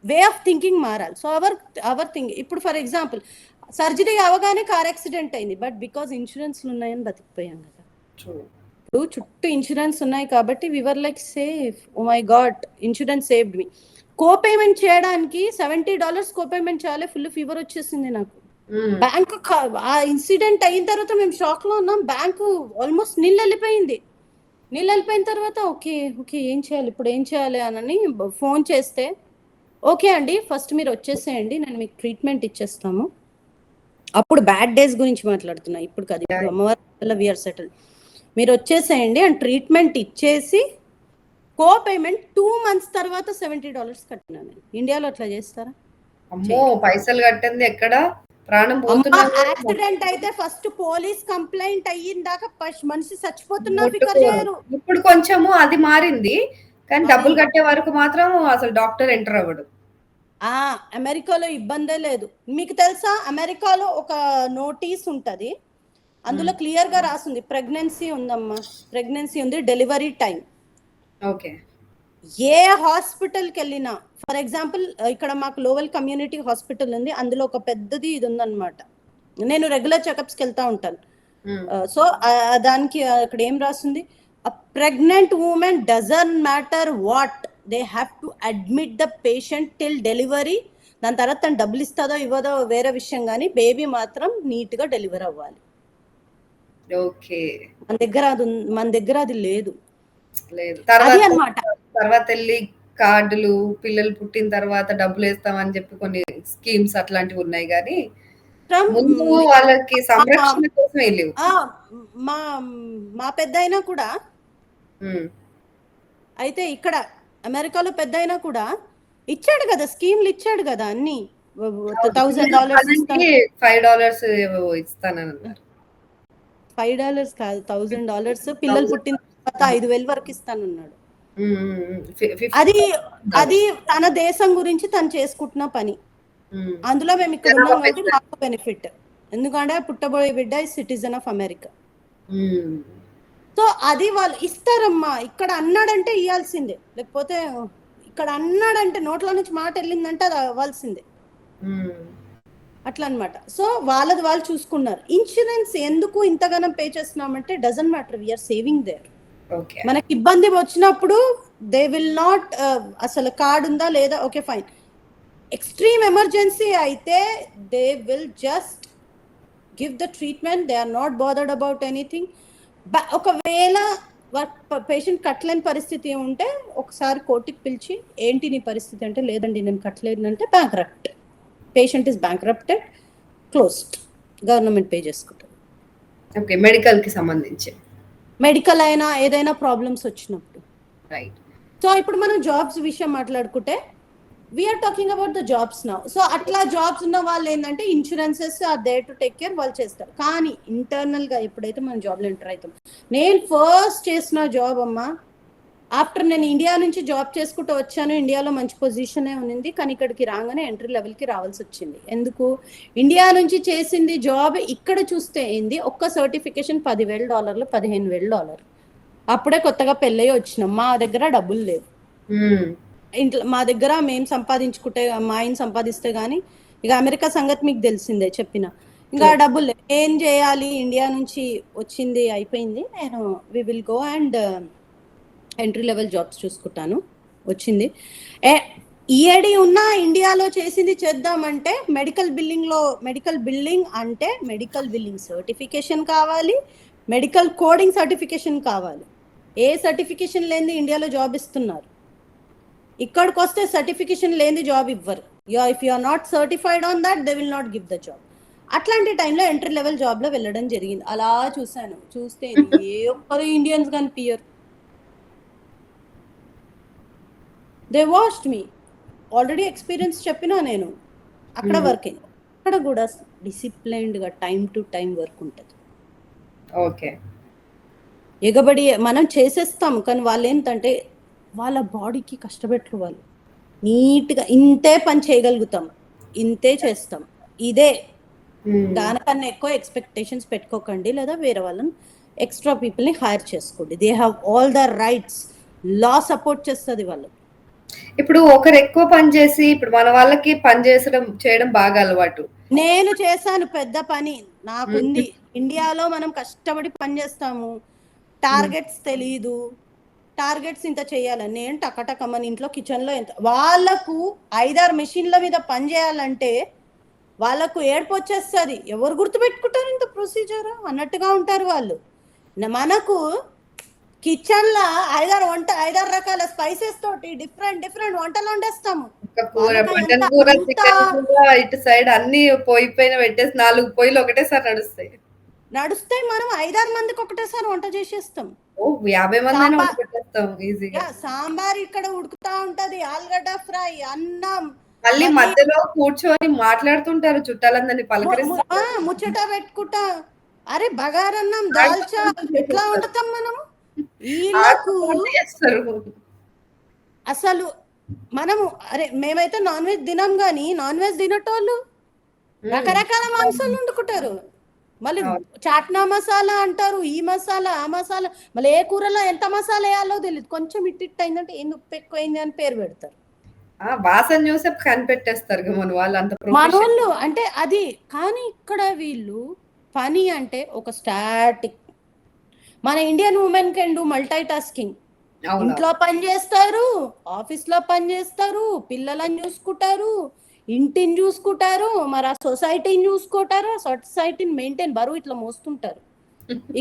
వే ఆఫ్ థింకింగ్ మారాలి. సో అవర్ థింక్, ఇప్పుడు ఫర్ ఎగ్జాంపుల్ సర్జరీ అవగానే కార్ యాక్సిడెంట్ అయింది, బట్ బికాస్ ఇన్సూరెన్స్లు ఉన్నాయని బతికిపోయాం కదా. ఇప్పుడు చుట్టూ ఇన్సూరెన్స్ ఉన్నాయి కాబట్టి we're like safe. Oh my god, insurance saved me. Copayment చేయడానికి $70 కోపేమెంట్ చేయాలి. ఫుల్ ఫీవర్ వచ్చేసింది నాకు. బ్యాంకు ఆ ఇన్సిడెంట్ అయిన తర్వాత మేము షాక్ లో ఉన్నాం. బ్యాంకు ఆల్మోస్ట్ నీళ్ళు వెళ్ళిపోయిన తర్వాత ఓకే ఏం చేయాలి ఇప్పుడు, ఏం చేయాలి అని ఫోన్ చేస్తే, ఓకే అండి ఫస్ట్ మీరు వచ్చేసేయండి, నేను మీకు ట్రీట్మెంట్ ఇచ్చేస్తాము. అప్పుడు బ్యాడ్ డేస్ గురించి మాట్లాడుతున్నా, ఇప్పుడు కాదు. ఇప్పుడు అమ్మవారి వల్ల వీఆర్ సెటిల్. మీరు వచ్చేసేయండి అండ్ ట్రీట్మెంట్ ఇచ్చేసి కో పేమెంట్ 2 months తర్వాత $70 కట్టినా. నేను ఇండియాలో అట్లా చేస్తారా? అమ్మో, పైసలు కట్టింది ఎక్కడ, ప్రాణం పోతున్నా. యాక్సిడెంట్ అయితే ఫస్ట్ పోలీస్ కంప్లైంట్ అయ్యిందాక మనిషి చచ్చిపోతున్నా ఫికర్ చేయరు. ఇప్పుడు కొంచెము అది మారింది, కానీ డబ్బులు కట్టే వరకు మాత్రం అసలు డాక్టర్ ఎంటర్ అవ్వడు. అమెరికాలో ఇబ్బందే లేదు. మీకు తెలుసా, అమెరికాలో ఒక నోటీస్ ఉంటది, అందులో క్లియర్ గా రాసింది ప్రెగ్నెన్సీ ఉందమ్మా, ప్రెగ్నెన్సీ ఉంది, డెలివరీ టైం. ఓకే. ఏ హాస్పిటల్కి వెళ్ళినా, ఫర్ ఎగ్జాంపుల్ ఇక్కడ మాకు లోవల్ కమ్యూనిటీ హాస్పిటల్ ఉంది, అందులో ఒక పెద్దది ఇది ఉందన్నమాట. నేను రెగ్యులర్ చెకప్స్కి వెళ్తా ఉంటాను. సో దానికి అక్కడ ఏం రాస్తుంది, a pregnant woman doesn't matter what, they have to admit the patient till delivery. దాని తర్వాత తను డబ్బులు ఇస్తుందో ఇవ్వదో వేరే విషయం, కానీ బేబీ మాత్రం నీట్ గా డెలివర్ అవ్వాలి. ఓకే. మన దగ్గర అది లేదు. తర్వాత వెళ్ళి కార్డులు, పిల్లలు పుట్టిన తర్వాత డబ్బులు వేస్తామని చెప్పి కొన్ని స్కీమ్స్ అట్లాంటివి ఉన్నాయి, కానీ ముందు వాళ్ళకి సంరక్షణ కోసం లేవు. మా పెద్ద అయినా కూడా అయితే ఇక్కడ అమెరికాలో పెద్ద అయినా కూడా ఇచ్చాడు కదా, స్కీమ్లు ఇచ్చాడు కదా, అన్ని $1,000 $5 ఇస్తానన్నారు. $5 కాదు, $1,000. పిల్లలు పుట్టిన తర్వాత 5,000 వరకు ఇస్తానన్నాడు. అది తన దేశం గురించి తను చేసుకుంటున్న పని. అందులో మేము ఇక్కడ ఉన్నాం కాబట్టి మాకు బెనిఫిట్, ఎందుకంటే పుట్టబోయే బిడ్డ సిటిజన్ ఆఫ్ అమెరికా. సో అది వాళ్ళు ఇస్తారమ్మా. ఇక్కడ అన్నాడంటే ఇవ్వాల్సిందే, లేకపోతే ఇక్కడ అన్నాడంటే నోట్ల నుంచి మాట వెళ్ళిందంటే అది అవ్వాల్సిందే, అట్లా అనమాట. సో వాళ్ళది వాళ్ళు చూసుకున్నారు. ఇన్సూరెన్స్ ఎందుకు ఇంతగానం పే చేస్తున్నామంటే doesn't matter, we're saving there. మనకి ఇబ్బంది వచ్చినప్పుడు దే విల్ నాట్, అసలు కార్డు ఉందా లేదా, ఓకే ఫైన్. ఎక్స్ట్రీమ్ ఎమర్జెన్సీ అయితే they will just give the treatment, they are not bothered about anything. ఒకవేళ పేషెంట్ కట్టలేని పరిస్థితి ఉంటే ఒకసారి కోర్టుకి పిలిచి, ఏంటి నీ పరిస్థితి అంటే, లేదండి నేను కట్టలేదంటే bankrupt, patient is bankrupted, closed, government pay చేసుకుంటుంది. ఓకే. మెడికల్ కి సంబంధించి, మెడికల్ అయినా ఏదైనా ప్రాబ్లమ్స్ వచ్చినప్పుడు. రైట్. సో ఇప్పుడు మనం జాబ్స్ విషయం మాట్లాడుకుంటే, we're talking about the jobs now. So అట్లా జాబ్స్ ఉన్న వాళ్ళు ఏంటంటే insurances are there to take care, వాళ్ళు చేస్తారు. కానీ ఇంటర్నల్ గా ఎప్పుడైతే మనం జాబ్లో ఎంటర్ అవుతాం, నేను ఫస్ట్ చేసిన జాబ్ అమ్మా, ఆఫ్టర్ నేను ఇండియా నుంచి జాబ్ చేసుకుంటూ వచ్చాను, ఇండియాలో మంచి పొజిషనే ఉంది, కానీ ఇక్కడికి రాగానే ఎంట్రీ లెవెల్కి రావాల్సి వచ్చింది. ఎందుకు? ఇండియా నుంచి చేసింది జాబ్ ఇక్కడ చూస్తే ఏంది, ఒక్క సర్టిఫికేషన్ $10,000, $15,000. అప్పుడే కొత్తగా పెళ్ళయి వచ్చినాం, మా దగ్గర డబ్బులు లేవు. ఇంట్లో మా దగ్గర మేము సంపాదించుకుంటే, మా ఆయన సంపాదిస్తే కానీ, ఇక అమెరికా సంగతి మీకు తెలిసిందే చెప్పిన, ఇంకా డబ్బులు లేవు. ఏం చేయాలి, ఇండియా నుంచి వచ్చింది అయిపోయింది, నేను we will go and entry level jobs చూసుకుంటాను. వచ్చింది ఈఏడి ఉన్నా ఇండియాలో చేసింది చేద్దామంటే మెడికల్ బిల్లింగ్ అంటే మెడికల్ బిల్లింగ్ సర్టిఫికేషన్ కావాలి, మెడికల్ కోడింగ్ సర్టిఫికేషన్ కావాలి. ఏ సర్టిఫికేషన్ లేనిది ఇండియాలో జాబ్ ఇస్తున్నారు, ఇక్కడికి వస్తే సర్టిఫికేషన్ లేనిది జాబ్ ఇవ్వరు. If you are not certified on that they will not give the job. అట్లాంటి టైంలో ఎంట్రీ లెవెల్ జాబ్లో వెళ్ళడం జరిగింది. అలా చూస్తే ఏ ఒక్కరు ఇండియన్స్ కనిపించరు. They watched me. Already experience చెప్పినా నేను. అక్కడ వర్కింగ్ అక్కడ కూడా డిసిప్లైన్డ్గా టైం టు టైం వర్క్ ఉంటుంది. ఓకే. ఎగబడి మనం చేసేస్తాం, కానీ వాళ్ళు ఏంటంటే వాళ్ళ బాడీకి కష్టపెట్టరు. వాళ్ళు నీట్గా ఇంతే పని చేయగలుగుతాం, ఇంతే చేస్తాం, ఇదే. దానికన్నా ఎక్కువ ఎక్స్పెక్టేషన్స్ పెట్టుకోకండి, లేదా వేరే వాళ్ళని ఎక్స్ట్రా పీపుల్ని హైర్ చేసుకోండి. They have all the rights. Law support చేస్తుంది వాళ్ళకి. ఇప్పుడు ఒకరు ఎక్కువ పని చేసి ఇప్పుడు మన వాళ్ళకి పని చేయడం బాగా అలవాటు. నేను చేశాను పెద్ద పని, నాకుంది. ఇండియాలో మనం కష్టపడి పని చేస్తాము, టార్గెట్స్ తెలీదు, టార్గెట్స్ ఇంత చేయాలని. నేను టకటక మన ఇంట్లో కిచెన్లో ఎంత వాళ్ళకు 5-6 మెషిన్ల మీద పని చేయాలంటే వాళ్ళకు ఏడుపు వచ్చేస్తుంది. ఎవరు గుర్తుపెట్టుకుంటారు ఇంత ప్రొసీజర్ అన్నట్టుగా ఉంటారు వాళ్ళు. మనకు కిచెన్లో 5-6 రకాల స్పైసెస్ తోటి డిఫరెంట్ వంటలు వండేస్తాము. మటన్ కూర, చికెన్ కూర, ఇటు సైడ్ అన్ని పొయ్యి పైన పెట్టేసి 4 పొయ్యిలు ఒకటేసారి నడుస్తాయి. మనం 5-6 మందికి ఒకటేసారి వంట చేసేస్తాం. 50 మంది పెట్టేస్తాం ఈజీగా. సాంబార్ ఇక్కడ ఉడుకుతా ఉంటది, ఆలుగడ్డ ఫ్రై, అన్నం, మళ్ళీ మధ్యలో కూర్చొని మాట్లాడుతుంటారు, చుట్టాలందరినీ పలకరిస్తారు, ముచ్చట పెట్టుకుంటా. అరే బగారన్నం, దాల్చా ఎట్లా వండుతాం మనం? వీళ్ళకు అసలు మనము అరే మేమైతే నాన్ వెజ్ తినాం, కానీ నాన్ వెజ్ తినటోళ్ళు రకరకాల మాంసాలు వండుకుంటారు. మళ్ళీ చాట్నా మసాలా అంటారు, ఈ మసాలా ఆ మసాలా, మళ్ళీ ఏ కూరలో ఎంత మసాలా వేయాలో తెలియదు. కొంచెం ఇట్టిట్ అయిందంటే ఏంది ఉప్పు ఎక్కువైంది అని పేరు పెడతారు. వాసన చూసే కనిపెట్టేస్తారు మన వాళ్ళు, అంత మనోళ్ళు అంటే అది. కానీ ఇక్కడ వీళ్ళు పని అంటే ఒక స్టాటిక్. మన Indian women can do multi tasking. ఇంట్లో పని చేస్తారు, ఆఫీస్లో పని చేస్తారు, పిల్లలని చూసుకుంటారు, ఇంటిని చూసుకుంటారు, మరి ఆ సొసైటీని చూసుకుంటారు, సొసైటీని మెయింటైన్ బరువు ఇట్లా మోస్తుంటారు.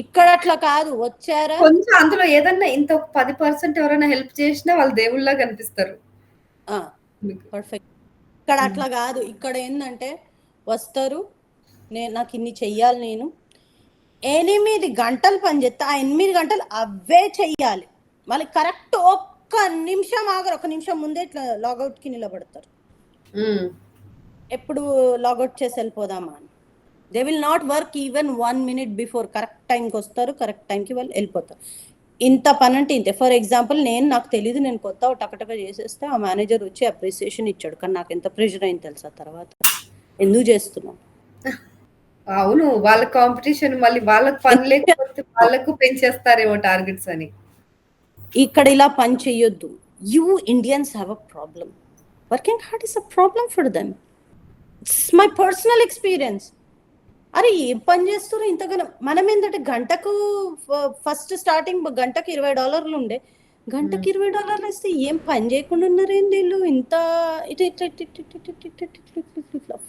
ఇక్కడ అట్లా కాదు. వచ్చారా కొంచెం అందులో ఏదన్నా ఇంత 10% ఎవరైనా హెల్ప్ చేసినా వాళ్ళు దేవుళ్ళ కనిపిస్తారు. పర్ఫెక్ట్. ఇక్కడ అట్లా కాదు. ఇక్కడ ఏంటంటే వస్తారు, నాకు ఇన్ని చెయ్యాలి, నేను 8 గంటలు పని చేస్తా, ఆ 8 గంటలు అవే చెయ్యాలి. మళ్ళీ కరెక్ట్ ఒక్క నిమిషం ఆగరు, ఒక నిమిషం ముందే ఇట్లా లాగౌట్కి నిలబడతారు. ఎప్పుడు లాగౌట్ చేసి వెళ్ళిపోదామా అని. They will not work even 1 minute before. Correct టైంకి వస్తారు, కరెక్ట్ టైంకి వాళ్ళు వెళ్ళిపోతారు. ఇంత పని అంటే ఇంతే. ఫర్ ఎగ్జాంపుల్ నాకు తెలియదు, నేను కొత్త టకటక చేసేస్తే ఆ మేనేజర్ వచ్చి అప్రిసియేషన్ ఇచ్చాడు, కానీ నాకు ఎంత ప్రెషర్ అయింది తెలుసా తర్వాత. ఎందుకు చేస్తున్నాం? అవును, వాళ్ళ కాంపిటీషన్, మళ్ళీ వాళ్ళకి పని లేకపోతే వాళ్ళకు పెంచేస్తారేమో టార్గెట్స్ అని. ఇక్కడ ఇలా పని చెయ్యొద్దు. You Indians have a problem. Working hard is a problem for them. It's my personal experience. అరే ఏం పని చేస్తారు ఇంతగానో? మనం ఏంటంటే గంటకు ఫస్ట్ స్టార్టింగ్ గంటకు $20 ఉండే, గంటకు $20 ఇస్తే ఏం పని చేయకుండా ఉన్నారేంటి వీళ్ళు? ఇంత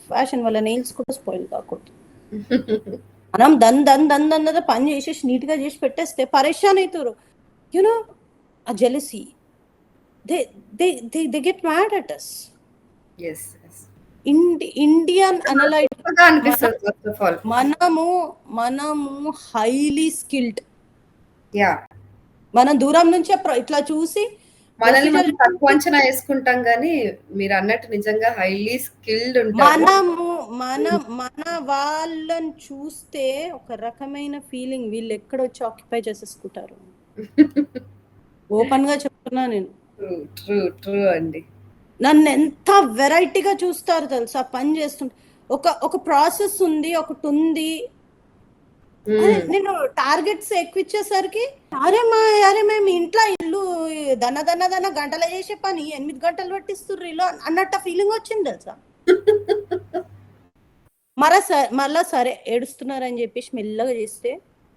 ఫ్యాషన్ వల్ల నెయిల్స్ కూడా స్పాయిల్ కాకూడదు. మనం దన్ పని చేసేసి నీట్గా చేసి పెట్టేస్తే పరేషాన్ అవుతారు. యునో ఆ jealousy, they get mad at us. yes Indian అనలైట్ అనిపిస్తుంది. ఫస్ట్ ఆఫ్ ఆల్ మనము హైలీ స్కిల్డ్. యా, మనం దూరం నుంచే ఇట్లా చూసి మనల్ని మనం తక్కువ అంచనా వేసుకుంటాం, కానీ మీరు అన్నట్టు నిజంగా హైలీ స్కిల్డ్ ఉంటారు. మన వాళ్ళని చూస్తే ఒక రకమైన ఫీలింగ్, వీళ్ళు ఎక్కడ వచ్చి ఆక్యుపై చేసేసుకుంటారు. ఓపెన్ గా చెప్తున్నా నేను. ట్రూ అండి. నన్ను ఎంత వెరైటీగా చూస్తారు తెలుసా పని చేస్తుంటే. ఒక ప్రాసెస్ ఉంది, ఒకటి ఉంది. నేను టార్గెట్స్ ఎక్కువ ఇచ్చేసరికి అరే మేము ఇంట్లో ఇల్లు దన్న గంటలు చేసే పని 8 గంటలు పట్టిస్తుర్రు ఇలా అన్నట్టు ఫీలింగ్ వచ్చింది తెలుసా. మళ్ళా సరే ఏడుస్తున్నారని చెప్పేసి మెల్లగా చేస్తే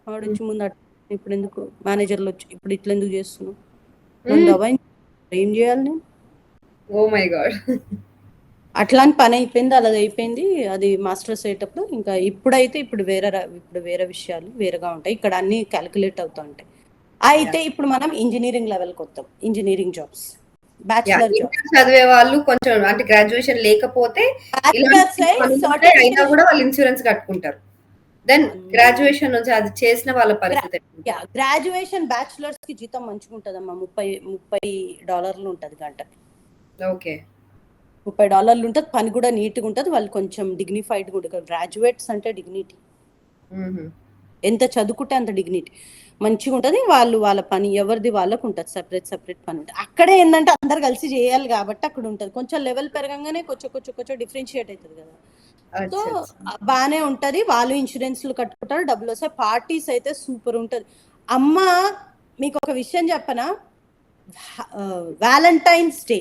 ఆవిడ వచ్చి ముందు ఇప్పుడు ఎందుకు మేనేజర్లు వచ్చి ఇప్పుడు ఇట్లా ఎందుకు చేస్తున్నావు, ఏం చేయాలి నేను? Oh my god. అట్లాంటి పని అయిపోయింది, అలాది అయిపోయింది. అది మాస్టర్స్ అయ్యేటప్పుడు ఇంకా ఇప్పుడు వేరే విషయాలు వేరేగా ఉంటాయి. ఇక్కడ అన్ని క్యాలిక్యులేట్ అవుతూ ఉంటాయి. అయితే ఇప్పుడు మనం ఇంజనీరింగ్ లెవెల్కి వస్తాం. ఇంజనీరింగ్ జాబ్స్, బ్యాచిలర్ జాబ్స్ చదివే వాళ్ళు కొంచెం అంటే గ్రాడ్యుయేషన్ లేకపోతే అయినా కూడా వాళ్ళు ఇన్సూరెన్స్ కట్టుకుంటారు. దెన్ గ్రాడ్యుయేషన్ నుంచి అది చేసిన వాళ్ళ పరిస్థితి. గ్రాడ్యుయేషన్ బ్యాచిలర్స్ కి జీతం మంచిగా ఉంటదమ్మా, $30 ఉంటది గంటకి. ఓకే. $30 ఉంటది. పని కూడా నీట్‌గా ఉంటది. వాళ్ళు కొంచెం డిగ్నిఫైడ్‌గా ఉంటది. గ్రాడ్యుయేట్స్ అంటే డిగ్నిటీ. హుహు. ఎంత చదువుకుంటే అంత డిగ్నిటీ. మంచిగుంటది. వాళ్ళు వాళ్ళ పని ఎవరిది వాళ్ళకుంటది. సెపరేట్ పని ఉంటది. అక్కడే ఏందంటే అందరూ కలిసి చేయాలి కాబట్టి అక్కడుంటది. కొంచెం లెవెల్ పెరగంగానే కొంచెం డిఫరెన్షియేట్ అయితది కదా! సో, అచ్చచ్చ! బానే ఉంటది. వాళ్ళు ఇన్స్యూరెన్స్‌లు కట్టుకుంటారు. డబ్బులొస్తాయి. పార్టీస్ అయితే సూపర్ ఉంటది. అమ్మ మీకొక విషయం చెప్పనా? వాలంటైన్స్ డే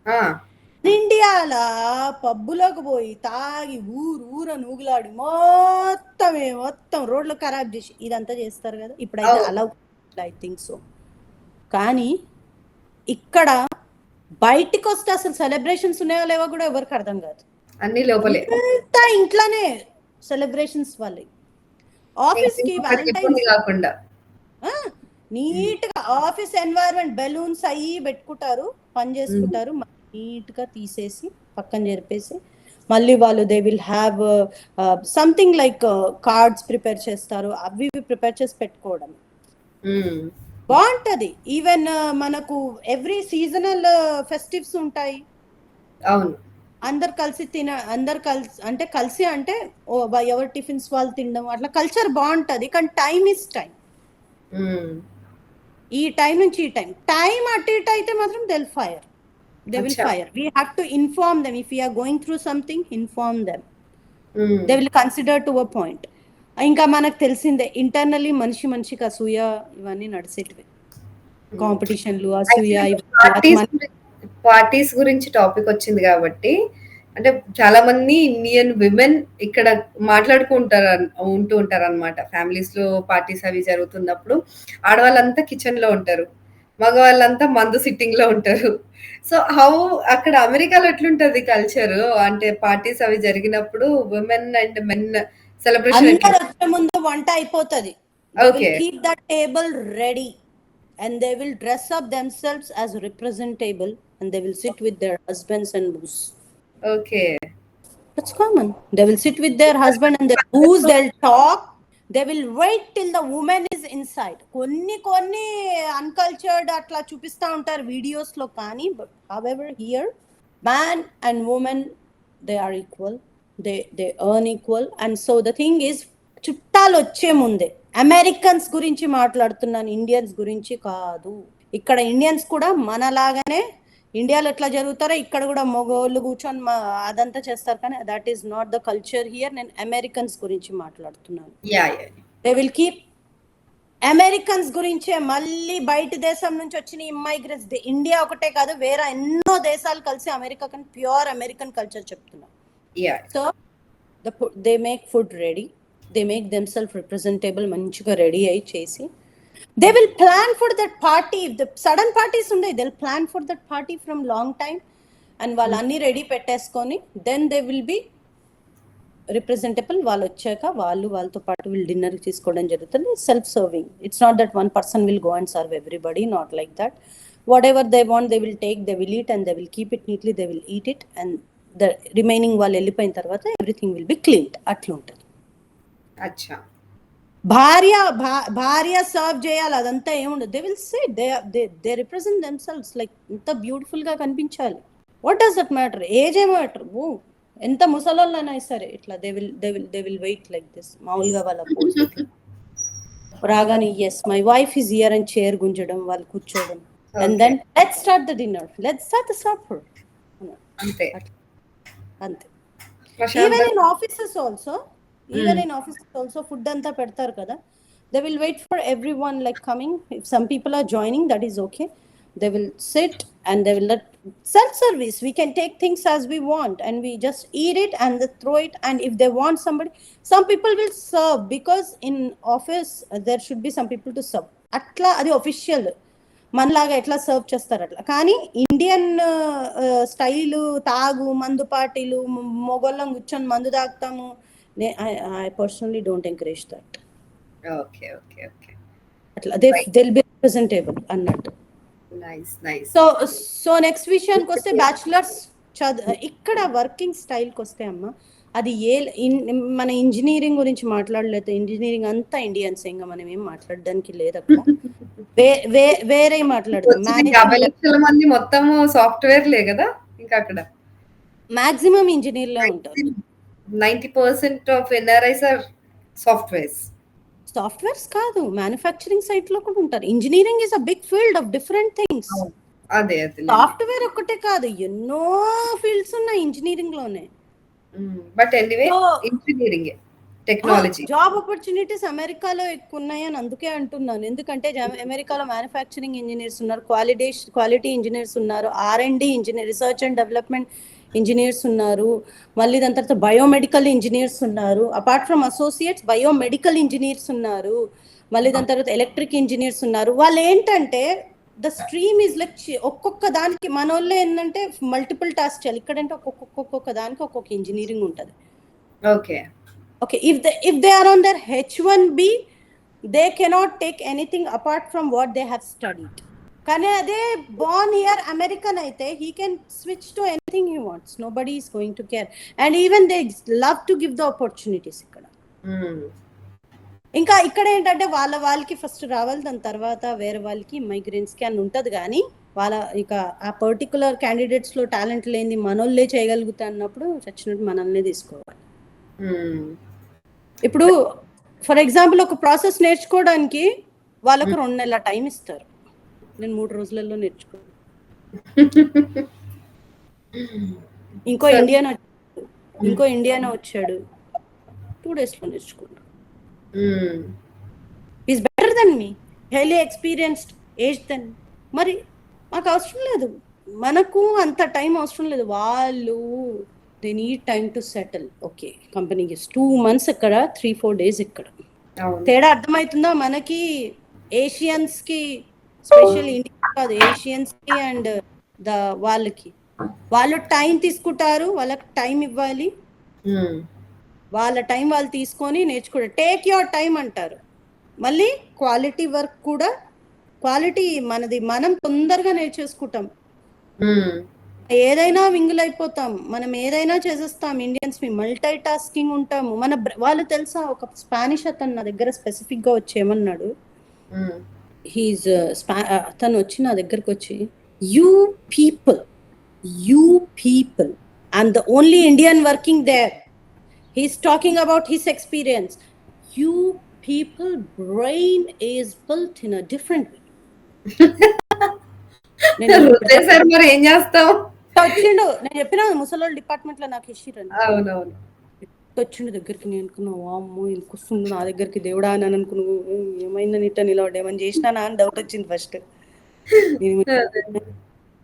ఆ! ఇండియాల పబ్బులకు పోయి తాగి ఊరని ఊగులాడి మొత్తం రోడ్లు ఖరాబ్ చేసి ఇదంతా చేస్తారు కదా! ఇప్పుడైతే అవును. Allow I think so. కానీ ఇక్కడ బయటికొస్తే అసలు సెలబ్రేషన్స్ ఉన్నాయో లేవో కూడా ఎవరికి అర్థం కాదు. అన్నీ లోపలే. అంతా ఇంట్లోనే సెలబ్రేషన్స్ వాళ్ళయి. ఆఫీస్‌కి ఇంకొకరికి ఇబ్బంది వాలంటైన్స్ గాకుండా. ఆ! నీట్‌గా ఆఫీస్ ఎన్వైర్న్మెంట్ బెలూన్స్ అయ్యి పెట్టుకుంటారు. పని హ్మ్. చేసుకుంటారు. నీట్‌గా తీసేసి పక్కన జరిపేసి మళ్ళీ వాళ్ళు they will have something like cards prepare చేస్తారు. అవి ఇవి ప్రిపేర్ చేసి పెట్టుకోవడం. హ్మ్. బావుంటది. ఈవెన్ మనకు ఎవ్రీ సీజనల్ ఫెస్టివ్స్ ఉంటాయి. అవును. అందరు కలిసి అంటే ఎవరి టిఫిన్స్ వాళ్ళు తినడం అట్లా కల్చర్ బావుంటది. కానీ టైమ్ ఈస్ టైమ్. హ్మ్. ఈ టైం నుంచి ఈ టైం అటు ఇటు అయితే మాత్రం దే విల్ అచ్చా! Fire we have to inform them if you're going through something inform them hmm. They will consider to a point. ఇంకా మనకు తెలిసిందే ఇంటర్నల్లీ మనిషికి అసూయ ఇవన్నీ నడిచేటివి. హ్మ్. కాంపిటీషన్లు అయితే అసూయ ఇప్పుడు ఇవన్నీ పార్టీస్ గురించి టాపికొచ్చింది గాబట్టి, అంటే చాలా మంది ఇండియన్ విమెన్ ఇక్కడ ఉంటూ ఉంటారనమాట. ఫ్యామిలీస్‌లో పార్టీస్ అవి జరుగుతున్నప్పుడు ఆడవాళ్ళంతా కిచెన్‌లో ఉంటారు. మగవాళ్ళంతా మందు సిట్టింగ్‌లో ఉంటారు. సో, అక్కడ అమెరికాలో ఎట్లుంటది కల్చరు? అంటే పార్టీస్ అవి జరిగినప్పుడు విమెన్ అండ్ మెన్ సెలబ్రేషన్ అందరు ఎట్లుంటది? వచ్చే ముందు వంట అయిపోతది. They will okay. Keep the table ready and they will dress up themselves as representable and they will sit with their husbands and booze. Okay. That's common. They will sit with their husband and they'll booze, they'll talk. They will wait till the woman is inside. కొన్ని uncultured అట్లా చూపిస్తా ఉంటారు videos లో కానీ but however here man and woman they are equal. They earn equal and so the thing is చుట్టాలు వచ్చే ముందే Americans గురించి మాట్లాడుతున్నాను ఇండియన్స్ గురించి కాదు. ఇక్కడ ఇండియన్స్ కూడా మనలాగానే ఇండియాలో ఎట్లా జరుగుతారో ఇక్కడ కూడా మగోళ్ళు కూర్చొని అదంతా చేస్తారు కానీ that is not the culture here. నేను అమెరికన్స్ గురించి మాట్లాడుతున్నాను. Yeah! They will keep Americans గురించే మళ్ళీ బయట దేశం నుంచి వచ్చిన ఇమ్మైగ్రెంట్స్ ఇండియా ఒకటే కాదు వేరే ఎన్నో దేశాలు కలిసి అమెరికా కానీ ప్యూర్ అమెరికన్ కల్చర్ చెప్తున్నాను. Yeah! So they make food ready, they make themselves representable మంచిగా రెడీ అయి చేసి they will plan for that party. If the sudden parties unde they'll plan for that party from long time and వాళ్ళు అన్ని ready పెట్టేసుకొని then they will be representable. వాళ్ళు వచ్చాక వాళ్ళతో పాటు వీళ్ళు డిన్నర్ తీసుకోవడం జరుగుతుంది. Self serving. It's not that one person will go and serve everybody, not like that. What ever they want they will take, they will eat and they will keep it neatly, they will eat it and the remaining వాళ్ళు వెళ్ళిపోయిన తర్వాత everything will be cleaned. అట్లా ఉంటుంది. అచ్చా! భార్య serve చేయాలి అదంతా ఏముండదు. They will say they represent themselves like ఎంత బ్యూటిఫుల్ గా కనిపించాలి. What does that matter? Age a matter. ఎంత ముసలోళ్ళైనా సరే ఇట్లా they will wait like this. మామూలుగా వాళ్ళ పోజ్ రాగానే yes my wife is here అని చైర్ గుంజడం, వాళ్ళు కూర్చోవడం and then let's start the dinner, let's start the supper. అంతే. అంతే. ప్రశాంతంగా. Even in offices also food anta pedtaru kada, they will wait for everyone like coming. If some people are joining, that is okay. They will sit and they will let self service. We can take things as we want and we just eat it and throw it. And if they want somebody, some people will serve because in office there should be some people to serve. Atla adi official మనలాగా ఎట్లా serve చేస్తారు అట్లా. కానీ Indian style తాగు మందు పార్టీలు మొగోళ్ళం కూర్చొని మందు తాగుతాము. I personally don't encourage that. Okay. అట్లా they'll be representable అన్నట్టు. నైస్. సో నెక్స్ట్ విషయానికి వస్తే బ్యాచులర్స్ ఇక్కడ వర్కింగ్ స్టైల్కి వస్తే అమ్మ అది మన ఇంజనీరింగ్ గురించి మాట్లాడలేదు. ఇంజనీరింగ్ అంతా ఇండియన్స్, ఇంకా మనం ఏం మాట్లాడడానికి లేదు అక్కడ. వేరే మాట్లాడదాం. వచ్చిన మేనేజింగ్ 50 లక్షల మంది మొత్తము సాఫ్ట్‌వేర్‌లే గదా! ఇంకా అక్కడ. మాక్సిమం ఇంజినీర్లే ఉంటారు. 90% of NRIs are softwares. Softwares కాదు, మ్యానుఫ్యాక్చరింగ్ సైట్ లో కూడా ఉంటారు. Engineering is a big field of different things. అవును. అదేలెండి. సాఫ్ట్వేర్ ఒక్కటే కాదు, ఎన్నో ఫీల్డ్స్ ఉన్నాయి ఇంజనీరింగ్ లోనే. బట్ ఎనీవే సో ఇంజినీరింగే. టెక్నాలజీ. జాబ్ ఆపర్చునిటీస్ అమెరికాలో ఎక్కువ ఉన్నాయని అందుకే అంటున్నాను. ఎందుకంటే అమెరికాలో మ్యానుఫ్యాక్చరింగ్ ఇంజనీర్స్ ఉన్నారు, క్వాలిటీ ఇంజనీర్స్ ఉన్నారు, R&D engineer, research and development engineers ఉన్నారు, మళ్ళీ దాని తర్వాత బయోమెడికల్ ఇంజనీర్స్ ఉన్నారు, apart from associates biomedical engineers ఉన్నారు, మళ్ళీ దాని తర్వాత ఎలక్ట్రిక్ ఇంజనీర్స్ ఉన్నారు. వాళ్ళు ఏంటంటే ద స్ట్రీమ్ ఈజ్ లైక్ ఒక్కొక్క దానికి మన వాళ్ళు ఏంటంటే మల్టిపుల్ టాస్క్ చేయాలి. ఇక్కడంటే ఒక్కొక్క దానికి ఒక్కొక్క ఇంజనీరింగ్ ఉంటుంది. Okay. Okay, if they are on their H1B, they cannot take anything apart from what they have studied. కానీ అదే born here American అయితే he can switch to anything he wants. Nobody is going to care. And even they love to give the opportunities ఇక్కడ. ఇంకా ఇక్కడ ఏంటంటే వాళ్ళకి first రావాలి, దాని తర్వాత వేరే వాళ్ళకి మైగ్రెంట్స్కి అని ఉంటుంది. కానీ వాళ్ళ ఇక ఆ పర్టికులర్ క్యాండిడేట్స్లో టాలెంట్ లేని మనోళ్ళే చేయగలుగుతా అన్నప్పుడు చచ్చినట్టు మనల్ని తీసుకోవాలి. ఇప్పుడు ఫర్ ఎగ్జాంపుల్ ఒక ప్రాసెస్ నేర్చుకోవడానికి వాళ్ళకు 2 నెలల టైం ఇస్తారు, నేను 3 రోజులలో నేర్చుకోను. ఇంకో ఇండియన్ వచ్చాడు 2 డేస్లో నేర్చుకుంటాడు. Is better than me, highly experienced age then. మరి మాకు అవసరం లేదు, మనకు అంత టైం అవసరం లేదు. వాళ్ళు they need time to settle. Okay, company is 2 months ఇక్కడ, 3-4 days ఇక్కడ. తేడా అర్థమవుతుందా మనకి? ఏషియన్స్ కి స్పెషల్, ఇండియా కాదు, ఏషియన్స్ కి అండ్ వాళ్ళు టైం తీసుకుంటారు, వాళ్ళకి టైం ఇవ్వాలి, వాళ్ళ టైం వాళ్ళు తీసుకొని నేర్చుకుంటారు. టేక్ యువర్ టైం అంటారు. మళ్ళీ క్వాలిటీ వర్క్ కూడా, క్వాలిటీ మనది, మనం తొందరగా నేర్చేసుకుంటాం, ఏదైనా మింగిల్ అయిపోతాం, మనం ఏదైనా చేసేస్తాం. ఇండియన్స్ మల్టీ టాస్కింగ్ ఉంటాము. వాళ్ళు తెలుసా, ఒక స్పానిష్ అతను నా దగ్గర స్పెసిఫిక్ గా వచ్చి ఏమన్నాడు, అతను వచ్చి నా దగ్గరకు వచ్చి, you people I'm the only Indian working there, he's talking about his experience, you people brain is built in a different way. మరి ఏం చేస్తావు? వచ్చిండు, నేను చెప్పిన ముసలోళ్ళ డిపార్ట్మెంట్ లో నాకు ఇచ్చిరని. అవునవును. వచ్చిండు దగ్గరికి, నేను అనుకున్నా అమ్మో ఎందుకు వస్తుంది నా దగ్గరికి దేవుడా అని అనుకున్నా. ఏమైందని ఇట్లా నిలబడి ఏమని చేసినా అని డౌట్ వచ్చింది ఫస్ట్.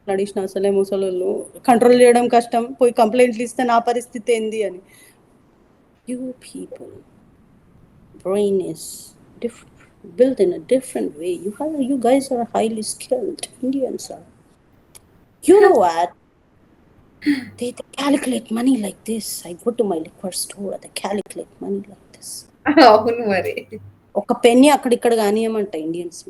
నడిచిన అసలే ముసలోళ్ళు కంట్రోల్ చేయడం కష్టం, పోయి కంప్లైంట్లు ఇస్తే నా పరిస్థితి ఏంది అని. You people brain is built in a different way. You guys are highly skilled. Indians are. You know what? They calculate money like this. I go to my liquor store, they calculate money like this. అవును మరి. ఒక పెన్ని అక్కడిక్కడ కానియమంట Indians.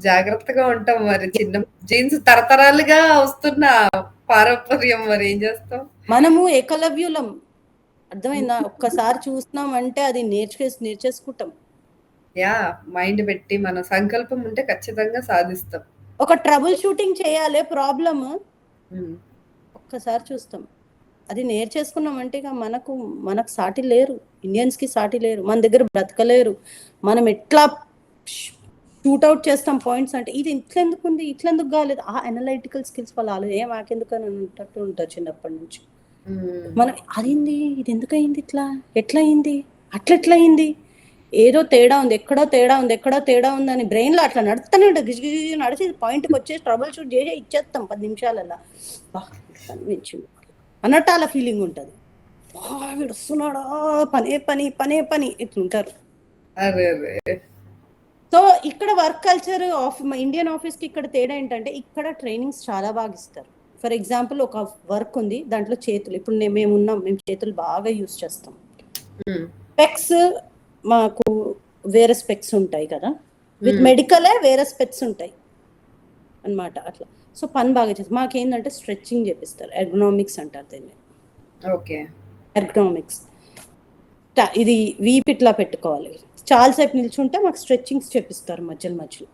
జాగ్రత్తగా ఉంటాం మరి. చిన్న jeans తరతరాలుగా వస్తున్న పారంపర్యం, మరి ఏం చేస్తాం. మనము ఏకలవ్యులం, అర్థమైందా? ఒక్కసారి చూస్తున్నాం అంటే అది నేర్చేసుకుంటాం. మైండ్ పెట్టి మన సంకల్పం ఉంటే ఖచ్చితంగా సాధిస్తాం. ఒక ట్రబుల్ షూటింగ్ చేయాలి ప్రాబ్లమ్, ఒక్కసారి చూస్తాం, అది నేర్చేసుకున్నాం అంటే ఇక మనకు సాటి లేరు, ఇండియన్స్ కి సాటి లేరు, మన దగ్గర బ్రతకలేరు. మనం ఎట్లా షూట్అవుట్ చేస్తాం పాయింట్స్ అంటే, ఇది ఇట్లెందుకు ఉంది, ఇట్లెందుకు కాలేదు, ఆ అనలైటికల్ స్కిల్స్ వాళ్ళు మాకెందుకు అని అంటట్టు ఉంటారు చిన్నప్పటి నుంచి. మనం అదేంది, ఇది ఎందుకు అయింది, ఎట్లా అయింది, అట్లెట్లా అయింది, ఏదో తేడా ఉంది, ఎక్కడో తేడా ఉంది అని బ్రెయిన్ లో అట్లా నడుస్తూనే ఉంటుంది. గిజి నడిచి పాయింట్కి వచ్చేసి ట్రబుల్ షూట్ చేసి ఇచ్చేస్తాం 10 నిమిషాలల్లా. కనిపించింది అన్నట్టు అలా ఫీలింగ్ ఉంటుంది. వీడు వస్తున్నాడా, పనే ఇట్లుంటారు. సో ఇక్కడ వర్క్ కల్చర్ ఇండియన్ ఆఫీస్కి ఇక్కడ తేడా ఏంటంటే, ఇక్కడ ట్రైనింగ్స్ చాలా బాగా ఇస్తారు. ఫర్ ఎగ్జాంపుల్ ఒక వర్క్ ఉంది, దాంట్లో చేతులు, ఇప్పుడు మేము చేతులు బాగా యూజ్ చేస్తాం. స్పెక్స్ మాకు వేరే స్పెక్స్ ఉంటాయి కదా, విత్ మెడికలే వేరే స్పెక్స్ ఉంటాయి అన్నమాట అట్లా. సో పని బాగా చేస్తారు. మాకేంటంటే స్ట్రెచ్చింగ్ చేపిస్తారు, ఎర్గనామిక్స్ అంటారు దీన్ని. Okay, ergonomics. ఇది వీపు ఇట్లా పెట్టుకోవాలి, చాలాసేపు నిల్చుంటే మాకు స్ట్రెచ్చింగ్స్ చేపిస్తారు మధ్యలో.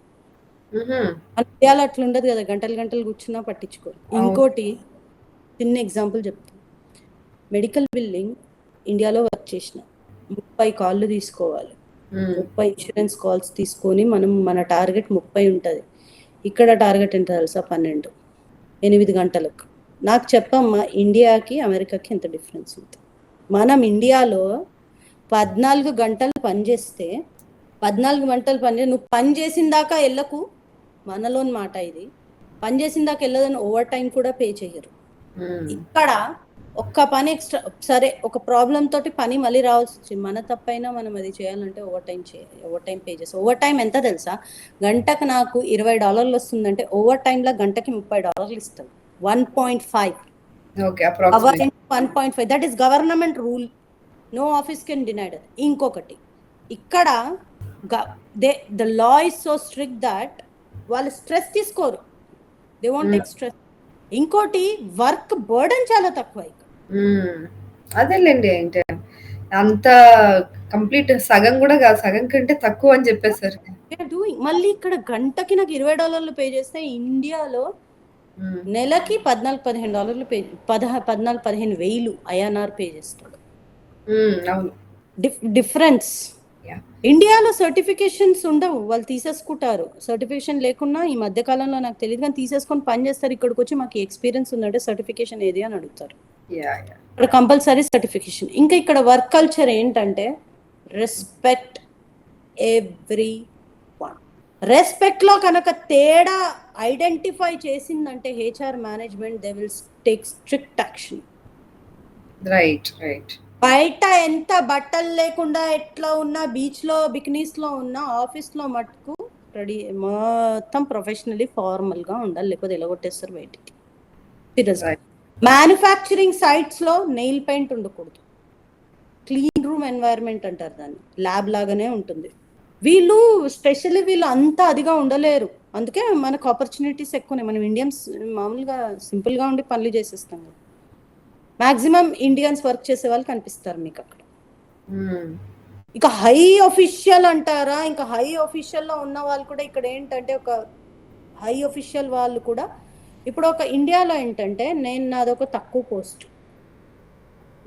హుహు. మన ఇండియాలో అట్లా ఉండదు కదా, గంటలు గంటలు కూర్చున్నా పట్టించుకోరు. అవును. ఇంకోటి చిన్న ఎగ్జాంపుల్ చెప్తాను. మెడికల్ బిల్లింగ్ ఇండియాలో వర్క్ చేసిన 30 కాళ్ళు తీసుకోవాలి, 30 ఇన్సూరెన్స్ కాల్స్ తీసుకొని మన టార్గెట్ 30 ఉంటుంది. ఇక్కడ టార్గెట్ ఎంత తెలుసా? 12, 8 గంటలకు. నాకు చెప్పమ్మా, ఇండియాకి అమెరికాకి ఎంత డిఫరెన్స్ ఉంది? మనం ఇండియాలో 14 గంటలు పనిచేస్తే 14 గంటలు నువ్వు పని చేసిన దాకా వెళ్ళకు, మనలోని మాట ఇది. పని చేసిన దాకా వెళ్ళదని ఓవర్ టైం కూడా పే చేయరు. ఇక్కడ ఒక్క పని ఎక్స్ట్రా, సరే ఒక ప్రాబ్లం తోటి పని మళ్ళీ రావాల్సి వచ్చింది, మన తప్పైనా మనం అది చేయాలంటే ఓవర్ టైం పే చేస్తాం. ఓవర్ టైం ఎంత తెలుసా? గంటకు నాకు $20 వస్తుందంటే ఓవర్ టైంలో గంటకి $30 ఇస్తాం. 1.5 hour 1.5. That is government rule. No office can deny that. ఇంకొకటి, ఇక్కడ the law is so strict that వాళ్ళు స్ట్రెస్ తీసుకోరు. They want take stress. ఇంకోటి, వర్క్ బర్డెన్ చాలా తక్కువ. అదేలేండి, అంటే అంత కంప్లీట్ సగం కూడా కాదు, సగం కంటే తక్కువ అని చెప్పేసారు. మళ్ళీ ఇక్కడ గంటకి నాకు $20 పే చేస్తే ఇండియాలో నెలకి $14-15 పే, 14-15,000 INR పే చేస్తాడు. అవును, డిఫరెన్స్. ఇండియాలో సర్టిఫికేషన్స్ ఉండవు, వాళ్ళు తీసేసుకుంటారు. సర్టిఫికేషన్ లేకున్నా ఈ మధ్య కాలంలో నాకు తెలియదు కానీ తీసేసుకొని పని చేస్తారు. ఇక్కడికి వచ్చి మాకు ఎక్స్పీరియన్స్ ఉందంటే సర్టిఫికేషన్ ఏది అని అడుగుతారు. ఇక్కడ కంపల్సరీ సర్టిఫికేషన్. ఇంకా ఇక్కడ వర్క్ కల్చర్ ఏంటంటే రెస్పెక్ట్ ఎవ్రీ వన్. రెస్పెక్ట్ లో కనుక తేడా ఐడెంటిఫై చేసిందంటే HR management, they will take strict action. Right. బయట ఎంత బట్టలు లేకుండా ఎట్లా ఉన్నా, బీచ్ లో బికినీస్ లో ఉన్నా, ఆఫీస్ లో మటుకు రెడీ మొత్తం ప్రొఫెషనలీ ఫార్మల్ గా ఉండాలి, లేకపోతే ఎలగొట్టేస్తారు బయటికి. మ్యానుఫ్యాక్చరింగ్ సైట్స్ లో నెయిల్ పెయింట్ ఉండకూడదు. క్లీన్ రూమ్ ఎన్వైరన్మెంట్ అంటారు దాన్ని, ల్యాబ్ లాగానే ఉంటుంది. వీళ్ళు అంతా అదిగా ఉండలేరు. అందుకే మనకు ఆపర్చునిటీస్ ఎక్కువనే. మనం ఇండియన్స్ మామూలుగా సింపుల్ గా ఉండి పనులు చేసేస్తాం. మాక్సిమం ఇండియన్స్ వర్క్ చేసే వాళ్ళు కనిపిస్తారు మీకు అక్కడ. ఇక హై ఆఫీషియల్ అంటారా, ఇంకా హై ఆఫీషియల్ లో ఉన్న వాళ్ళు కూడా ఇక్కడ ఏంటంటే, ఒక హై ఆఫీషియల్ వాళ్ళు కూడా ఇప్పుడు ఒక ఇండియాలో ఏంటంటే, నాదొక తక్కువ పోస్ట్,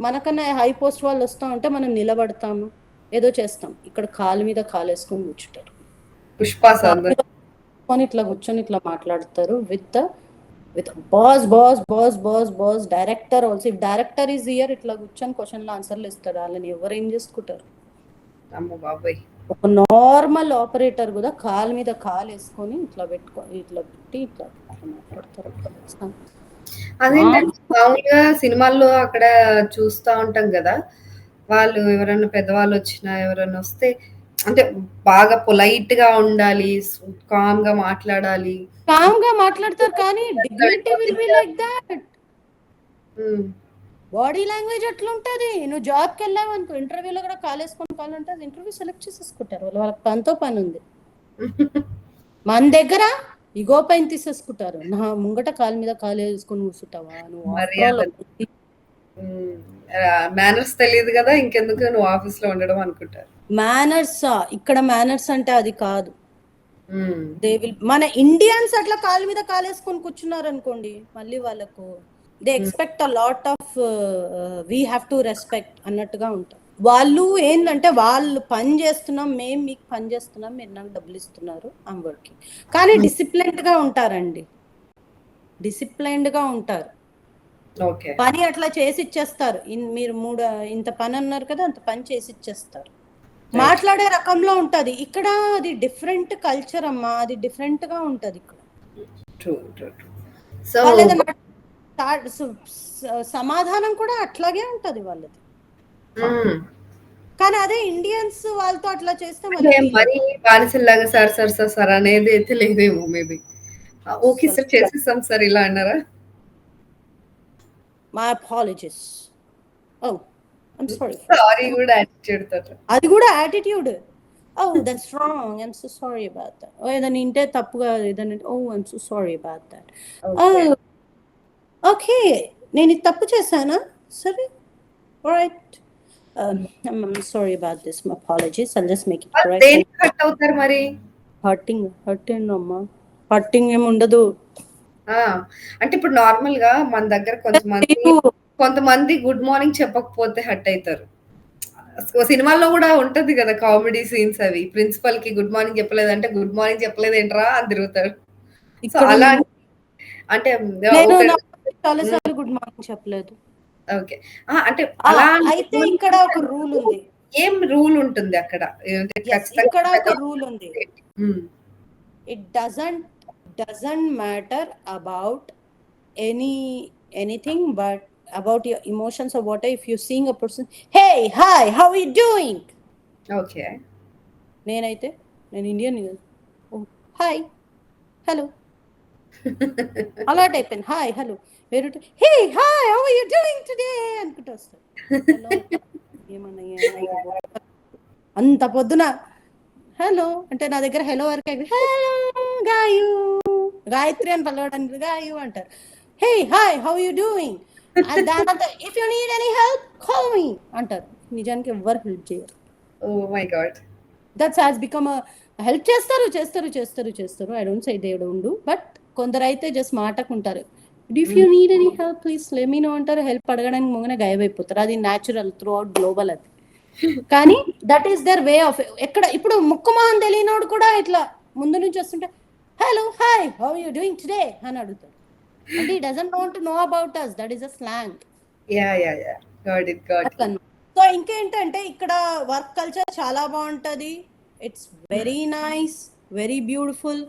మనకన్నా హై పోస్ట్ వాళ్ళు వస్తూ ఉంటే మనం నిలబడతాము, ఏదో చేస్తాం. ఇక్కడ కాలు మీద కాలు వేసుకొని కూర్చుంటారు, ఇట్లా కూర్చొని ఇట్లా మాట్లాడతారు with boss director also. If director is here, ఇట్లా కూర్చొని క్వశ్చన్లు ఆన్సర్లు ఇస్తారు. వాళ్ళని ఎవరు ఏం చేసుకుంటారు? ఒక నార్మల్ ఆపరేటర్ కూడా కాలు మీద కాలు వేసుకొని ఇట్లా పెట్టి ఇట్లా మాట్లాడతారు. అదేంటంటే మామూలుగా సినిమాల్లో అక్కడ చూస్తా ఉంటాం కదా, వాళ్ళు ఎవరైనా పెద్దవాళ్ళు వచ్చినా ఎవరైనా వస్తే అంటే బాగా పొలైట్ గా ఉండాలి, కామ్ గా మాట్లాడతారు, కానీ dignity will be like that. Body language అట్లా ఉంటుంది. నువ్వు జాబ్కి వెళ్ళావు అనుకో, ఇంటర్వ్యూలో కూడా కాలేసుకొని కాలు ఉంటుంది, ఇంటర్వ్యూ సెలెక్ట్ చేసేసుకుంటారు వాళ్ళకి పనితో పని ఉంది. మన దగ్గర ఇగో పైన తీసేసుకుంటారు. నా ముంగట కాలు మీద కాలు వేసుకొని కూర్చుంటావా నువ్వు? మేనర్స్ తెలియదు కదా, ఇంకెందుకు నువ్వు ఆఫీస్ లో ఉండడం అనుకుంటారు. మేనర్స్ ఇక్కడ మేనర్స్ అంటే అది కాదు. మన ఇండియన్స్ అట్లా కాలు మీద కాలు వేసుకొని కూర్చున్నారు అనుకోండి, మళ్ళీ వాళ్ళకు they expect a lot of we have to respect అన్నట్టుగా ఉంటారు. వాళ్ళు ఏంటంటే, వాళ్ళు పని చేస్తున్నాం, మేము మీకు పని చేస్తున్నాం, మీరు నాకు డబ్బులు ఇస్తున్నారు, ఐమ్ వర్కింగ్. కానీ డిసిప్లైన్డ్ గా ఉంటారండి, డిసిప్లైన్డ్ గా ఉంటారు. పని అట్లా చేసి ఇచ్చేస్తారు. మీరు ఇంత పని అన్నారు కదా, అంత పని చేసి ఇచ్చేస్తారు. మాట్లాడే రకంలో ఉంటది. ఇక్కడ అది డిఫరెంట్ కల్చర్ అమ్మా, అది డిఫరెంట్ గా ఉంటది ఇక్కడ. సమాధానం కూడా అట్లాగే ఉంటది వాళ్ళది. కానీ అదే ఇండియన్స్ వాళ్ళతో అట్లా చేస్తే మరి బానిసల్లాగా సార్ అనేది అయితే లేదేమో. మేబీ ఓకే సార్ చేసేసాం సార్ ఇలా అన్నారా? My apologies. Oh, I'm sorry. Sorry కూడా యాటిట్యూడ్ తోటి. అది కూడా attitude. Oh, that's wrong. I'm so sorry about that. Oh, ఏదైనా ఇంటే తప్పుగా ఏదైనా, oh, I'm so sorry about that. Oh, okay. నేను ఇది తప్పు చేశానా? సరే, alright. I'm sorry about this. My apologies. I'll just make it వాళ్ళు correct. దేనికి హర్ట్ అవుతారు మరి? హర్టింగ్ అమ్మా, హర్టింగ్ ఏమి ఉండదు. ఆ! అంటే ఇప్పుడు నార్మల్‌గా మన దగ్గర కొంతమంది గుడ్ మార్నింగ్ చెప్పకపోతే హర్ట్ అయితారు. సినిమాల్లో గూడా ఉంటది గదా! కామెడీ సీన్స్ అవి. ప్రిన్సిపల్‌కి గుడ్ మార్నింగ్ చెప్పలేదంటే, గుడ్ మార్నింగ్ చెప్పలేదేంట్రా అని తిరుగుతాడు. సో, ఇక్కడ అలా నేను అంటే నేను ఒక నా చాలా హ్మ్. సార్లు గుడ్ మార్నింగ్ చెప్పలేదు. ఓకే. అంటే అలా అయితే ఇక్కడ ఒక రూల్ ఉంది. ఏం రూల్ ఉంటుంది అక్కడ? ఖచ్చితంగా ఇక్కడ ఒక రూల్ ఉంది. హ్మ్. It doesn't matter about anything but about your emotions or whatever. If you're seeing a person, hey, hi, how are you doing? Okay. నేను ఇండియన్, హాయ్ హలో అలా అయిపోయింది. హాయ్ హలో వేరే, hey hi how are you doing today అనుకుంటూ వస్తాడు. ఏమన్నా అంత పొద్దున hello అంటే నా దగ్గర హలో వరకే, హలో గాయత్రి అని పలవడానికి గాయు అంటారు. Hey hi how you doing, దానంతా if you need any help call me అంటారు. నిజానికి ఎవ్వరు హెల్ప్ చేయరు. Oh my god. That's has become help చేస్తారు. I don't say they don't do, but కొందరు అయితే జస్ట్ మాటకుంటారు. If you need any help please let me know అంటారు. Help అడగడానికి ముంగనే గాయబైపోతారు. అది న్యాచురల్ త్రూ అవుట్ గ్లోబల్. అది కానీ that is their way of. ఎక్కడ ఇప్పుడు ముక్కుమోహన్ తెలియనోడు కూడా ఇట్లా ముందు నుంచి వస్తుంటే hello hi how you doing today అని అడుగుతాడు. అంటే ఈ doesn't want to know about us, that is a slang. Yeah got it. So ఇంకేంటంటే ఇక్కడ వర్క్ కల్చర్ చాలా బాగుంటది. It's very nice, very beautiful.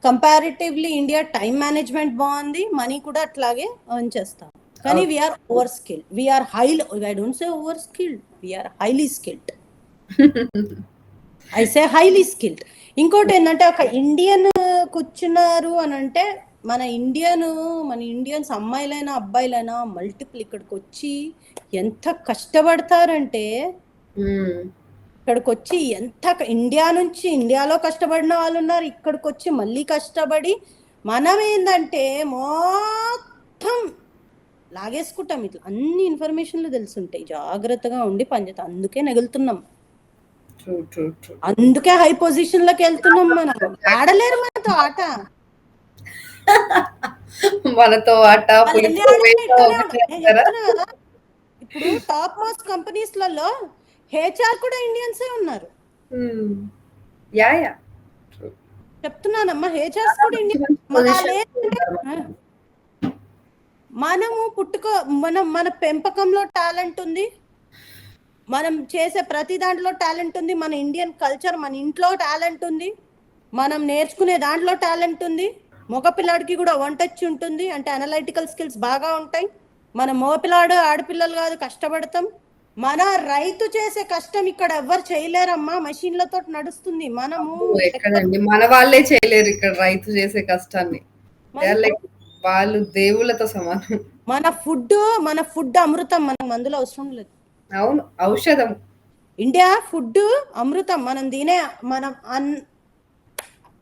Comparatively India time management బాగుంది, money కూడా అట్లాగే ఎర్న్ చేస్తాం. కానీ we are over skilled, we are I don't say over skilled, we are highly skilled. I say highly skilled. ఇంకోటి ఏంటంటే ఒక ఇండియన్ కూర్చున్నారు అని అంటే మన ఇండియన్స్ అమ్మాయిలైనా అబ్బాయిలైనా మల్టిపుల్ ఇక్కడికి వచ్చి ఎంత కష్టపడతారంటే, ఇక్కడికి వచ్చి ఇండియాలో కష్టపడిన వాళ్ళు ఉన్నారు, ఇక్కడికి వచ్చి మళ్ళీ కష్టపడి. మనం ఏంటంటే మొత్తం లాగేసుకుంటాం. ఇట్లా అన్ని ఇన్ఫర్మేషన్లు తెలుసుంటాయి, జాగ్రత్తగా ఉండి పనిచేస్తాం. అందుకే నెగులుతున్నాం, అందుకే హై పొజిషన్ లోకి వెళ్తున్నాం. మనం ఆడలేరు మనతో ఆట. ఇప్పుడు టాప్ మోస్ట్ కంపెనీస్లలో హెచ్ఆర్ కూడా ఇండియన్సే ఉన్నారు. చెప్తున్నానమ్మా, హెచ్ఆర్స్ కూడా ఇండియన్. మనము మన పెంపకంలో టాలెంట్ ఉంది, మనం చేసే ప్రతి దాంట్లో టాలెంట్ ఉంది. మన ఇండియన్ కల్చర్, మన ఇంట్లో టాలెంట్ ఉంది, మనం నేర్చుకునే దాంట్లో టాలెంట్ ఉంది. మగపిల్లాడికి కూడా వంటొచ్చి ఉంటుంది, అంటే అనలైటికల్ స్కిల్స్ బాగా ఉంటాయి. మన మగపిల్లాడు ఆడపిల్లలు కాదు, కష్టపడతాం. మన రైతు చేసే కష్టం ఇక్కడ ఎవ్వరు చేయలేరమ్మా, మెషిన్లతో నడుస్తుంది. ఎక్కడండి, మన వాళ్ళే చేయలేరు ఇక్కడ రైతు చేసే కష్టాన్ని. వాళ్ళు దేవుళ్ళతో సమానం. మన ఫుడ్ అమృతం, మనకు మందులు అవసరం లేదు. అవును, ఔషధం. ఇండియా ఫుడ్ అమృతం. మనం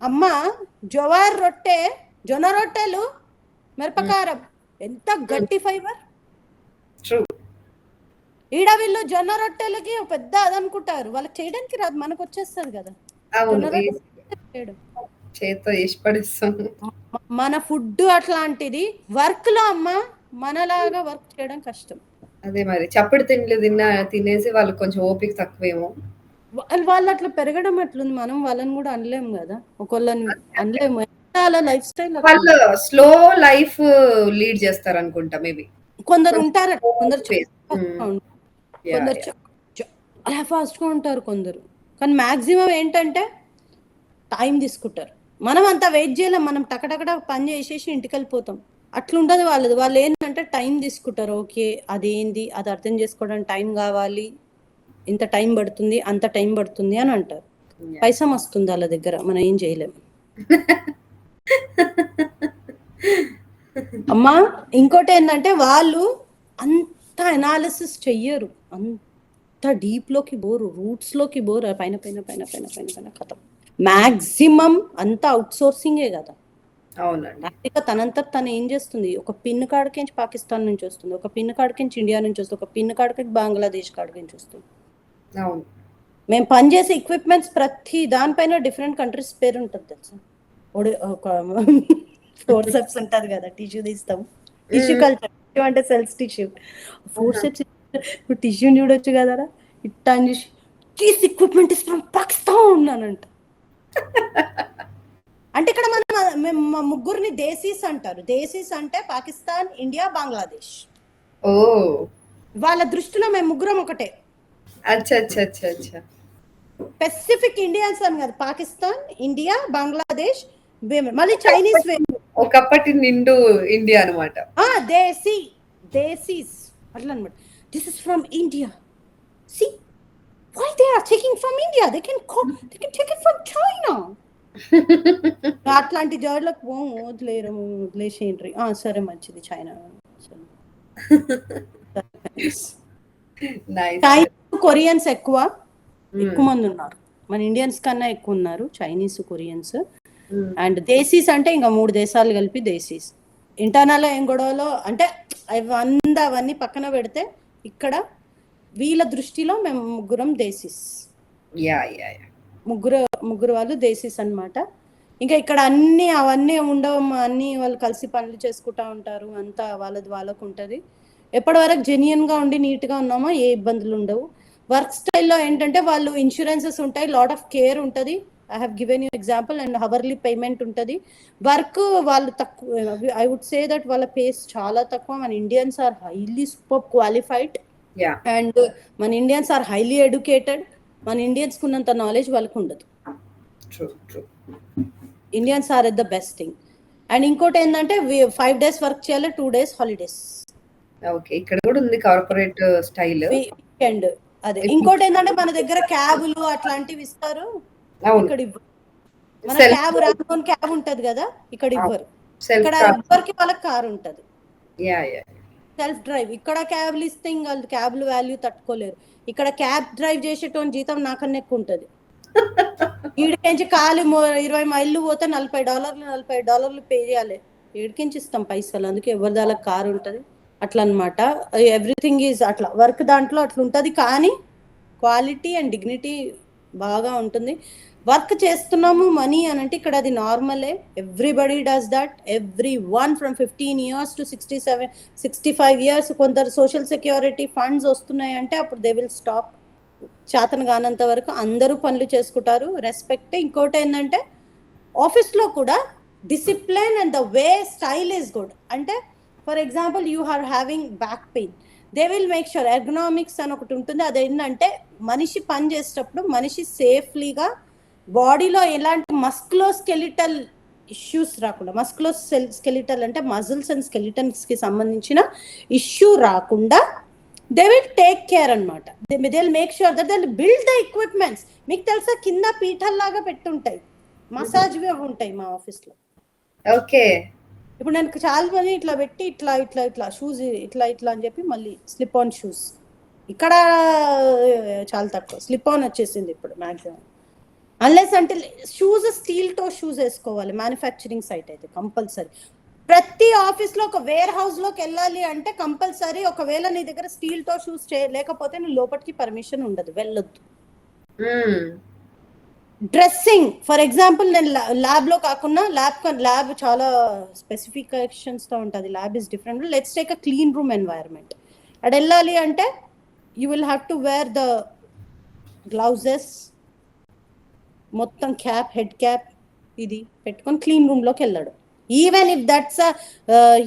అమ్మ జవార్ రొట్టె, జొన్న రొట్టెలు, మిరపకారం, ఎంత గట్టి ఫైబర్. ఈడ వీళ్ళు జొన్న రొట్టెలకి పెద్ద అదనుకుంటారు, వాళ్ళకి చేయడానికి రాదు, మనకు వచ్చేస్తుంది కదా. మన ఫుడ్ అట్లాంటిది. వర్క్ లో అమ్మ మనలాగా వర్క్ చేయడం కష్టం. అదే మరి, చప్పటి తిండ్లు తినేసి వాళ్ళు కొంచెం ఓపిక తక్కువేమో. వాళ్ళు అట్లా పెరగడం అట్లుంది, మనం వాళ్ళని కూడా అనలేము కదా, ఒకళ్ళని అనలేము. లైఫ్ స్టైల్ వాళ్ళు స్లో లైఫ్ లీడ్ చేస్తారు అనుకుంటా. మేబీ కొందరు ఉంటారు, కొందరు చాలా ఫాస్ట్ గా ఉంటారు కొందరు. కానీ మాక్సిమం ఏంటంటే టైం తీసుకుంటారు. మనం అంతా వెయిట్ చేయలేం, మనం టకటకట పని చేసేసి ఇంటికి వెళ్ళిపోతాం. అట్లుండదు వాళ్ళది. వాళ్ళు ఏంటంటే టైం తీసుకుంటారు. ఓకే, అదేంది, అది అర్థం చేసుకోవడానికి టైం కావాలి, ఇంత టైం పడుతుంది, అంత టైం పడుతుంది అని అంటారు. పైసం వస్తుంది వాళ్ళ దగ్గర, మనం ఏం చేయలేము. అమ్మా ఇంకోటి ఏంటంటే వాళ్ళు అంత అనాలిసిస్ చెయ్యరు, అంత డీప్ లోకి బోరు, రూట్స్ లోకి బోరు. పైన కథ. మాక్సిమం అంతా అవుట్ సోర్సింగే కదా. అవునండి. అమెరికా తనంతట తను ఏం చేస్తుంది, ఒక పిన్ కాడికించి పాకిస్తాన్ నుంచి వస్తుంది, ఒక పిన్ కాడికించి ఇండియా నుంచి వస్తుంది, ఒక పిన్ కాడికి బంగ్లాదేశ్ కాడికించి వస్తుంది. అవును. మేము పనిచేసే ఎక్విప్మెంట్స్ ప్రతి దానిపైన డిఫరెంట్ కంట్రీస్ పేరు ఉంటుంది తెలుసా. ఒక ఫోర్సెప్స్ ఉంటుంది కదా, టిష్యూ తీస్తాం, టిష్యూ హ్మ్. కల్చర్, టిష్యూ అంటే సెల్స్ టిష్యూ, ఆహా! ఫోర్సెప్స్ టిష్యూని చూడొచ్చు కదరా, ఇట్టా అని చూసి this equipment is from Pakistan ఉన్నానంట. అంటే ఇక్కడ మేము మా ముగ్గురిని దేశీస్ అంటారు. దేశీస్ అంటే పాకిస్తాన్, ఇండియా, బంగ్లాదేశ్. ఓహ్! వాళ్ళ దృష్టిలో మేము ముగ్గురం ఒకటే. అచ్చా! అచ్చా! అచ్చా! అచ్చా! పెసిఫిక్ ఇండియన్స్ అని కాదు, పాకిస్తాన్, ఇండియా, బంగ్లాదేశ్, మళ్ళీ చైనీస్ ఒకప్పటి నిండు ఇండియా అనమాట. దేశీ, దేశీస్ అట్లా అనమాట. This is from India. See why they are taking from India? They can take it from China. అట్లాంటి జాడ్లకు వదిలేసేయండి. సరే మంచిది, చైనా. నైస్. చైనీస్, కొరియన్స్ ఎక్కువ హ్మ్. మంది ఉన్నారు. మన ఇండియన్స్ కన్నా ఎక్కువ ఉన్నారు చైనీస్, కొరియన్స్. హ్మ్. అండ్ దేశీస్ అంటే ఇంకా 3 దేశాలు కలిపి దేశీస్. ఇంటర్నల్ ఏం గొడవలో అంటే అవన్నీ పక్కన పెడితే ఇక్కడ వీళ్ళ దృష్టిలో మేము ముగ్గురం దేశీస్. యాహ్! యాహ్! యాహ్! ముగ్గురు వాళ్ళు దేశీస్ అన్నమాట. ఇంకా ఇక్కడ అవన్నీ ఉండవు, అన్ని వాళ్ళు కలిసి పనులు చేసుకుంటా ఉంటారు, అంతా వాళ్ళది వాళ్ళకు ఉంటుంది. ఎప్పటి వరకు జెన్యున్గా ఉండి నీట్గా ఉన్నామో ఏ ఇబ్బందులు ఉండవు. వర్క్ స్టైల్లో ఏంటంటే వాళ్ళు ఇన్సూరెన్సెస్ ఉంటాయి, లాట్ ఆఫ్ కేర్ ఉంటుంది. I have given you example. And hourly payment ఉంటుంది. వర్క్ వాళ్ళు తక్కువ, ఐ వుడ్ సే దట్ వాళ్ళ పేస్ చాలా తక్కువ. మన Indians are highly super qualified yeah! And మన ఇండియన్స్ ఆర్ హైలీ ఎడ్యుకేటెడ్. మన ఇండియన్స్ కున్నంత నాలెడ్జ్ వాళ్ళకు ఉండదు. True. True. Indians are at the best thing. And ఇంకోటి ఏంటంటే 5 days వర్క్ చేయాలి, 2 days హాలిడేస్. ఓకే. ఇక్కడ కూడా ఉంది కార్పొరేట్ స్టైల్. వీకెండ్ అదే. ఇంకోటి ఏంటంటే మన దగ్గర క్యాబులు అట్లాంటివి ఇస్తారు, అవును. ఇక్కడ ఇవ్వరు. మన సెల్ఫ్ క్యాబ్ రానుకొని క్యాబ్ ఉంటది కదా, ఇక్కడ ఇవ్వరు. సెల్ఫ్ ఇక్కడ కార్. ఎవరికి వాళ్ళకి కారు ఉంటది, యాహ్! యాహ్! Self drive. ఇక్కడ క్యాబ్లు ఇస్తే ఇంకా క్యాబ్లు వాల్యూ తట్టుకోలేరు. ఇక్కడ క్యాబ్ డ్రైవ్ చేసేటోని జీతం నాకన్నా ఎక్కువ ఉంటుంది. ఈడికించి ఖాళీ 20 మైళ్ళు పోతే $40 పే చేయాలి. ఏడికించి ఇస్తాం పైసలు. అందుకే ఎవరి దానికి కారు ఉంటుంది అట్లా అనమాట. ఎవ్రీథింగ్ ఈజ్ అట్లా, వర్క్ దాంట్లో అట్లా ఉంటుంది. కానీ క్వాలిటీ అండ్ డిగ్నిటీ బాగా ఉంటుంది. వర్క్ చేస్తున్నాము మనీ అని అంటే ఇక్కడ అది నార్మలే. Everybody does that. everyone from 15 years to 67, 65 years. కొందరు సోషల్ సెక్యూరిటీ ఫండ్స్ వస్తున్నాయి అంటే అప్పుడు దే విల్ స్టాప్. చేతన కానంత వరకు అందరూ పనులు చేసుకుంటారు, రెస్పెక్ట్. ఇంకోటి ఏంటంటే ఆఫీస్లో కూడా discipline and the way style is good. అంటే for example you are having back pain, they will make sure. Ergonomics అని ఒకటి ఉంటుంది. అదేంటంటే మనిషి పని చేసేటప్పుడు మనిషి సేఫ్లీగా బాడీలో ఎలాంటి మస్కులోస్కెలిటల్ ఇష్యూస్ రాకుండా, మస్కులోస్కెలిటల్ అంటే మజిల్స్ అండ్ స్కెలిటన్స్కి సంబంధించిన ఇష్యూ రాకుండా దే విల్ టేక్ కేర్ అనమాట. They will make sure that they will build the equipments. మీకు తెలుసా కింద పీఠల్లాగా పెట్టుంటాయి, మసాజ్వి అవి ఉంటాయి మా ఆఫీస్లో. ఓకే. ఇప్పుడు నేను చాలా మంది ఇట్లా పెట్టి ఇట్లా ఇట్లా ఇట్లా షూస్ ఇట్లా ఇట్లా అని చెప్పి మళ్ళీ స్లిప్ ఆన్ షూస్. ఇక్కడ చాలా తక్కువ స్లిప్ ఆన్ వచ్చేసింది ఇప్పుడు మ్యాక్సిమం. అన్లెస్ అంటే షూస్ స్టీల్ టో షూస్ వేసుకోవాలి మ్యానుఫ్యాక్చరింగ్ సైట్ అయితే కంపల్సరీ. ప్రతి ఆఫీస్లో ఒక వేర్ హౌస్లోకి వెళ్ళాలి అంటే కంపల్సరీ, ఒకవేళ నీ దగ్గర స్టీల్ టో షూస్ లేకపోతే నువ్వు లోపలికి పర్మిషన్ ఉండదు, వెళ్ళొద్దు. డ్రెస్సింగ్ ఫర్ ఎగ్జాంపుల్, నేను ల్యాబ్లో కాకుండా ల్యాబ్ చాలా స్పెసిఫికేషన్స్తో ఉంటుంది. Lab is different. Let's take a clean room environment. అక్కడ వెళ్ళాలి అంటే you will have to wear the gloves, మొత్తం క్యాప్, హెడ్ క్యాప్ ఇది పెట్టుకొని క్లీన్ రూమ్లోకి వెళ్ళాడు. Even if that's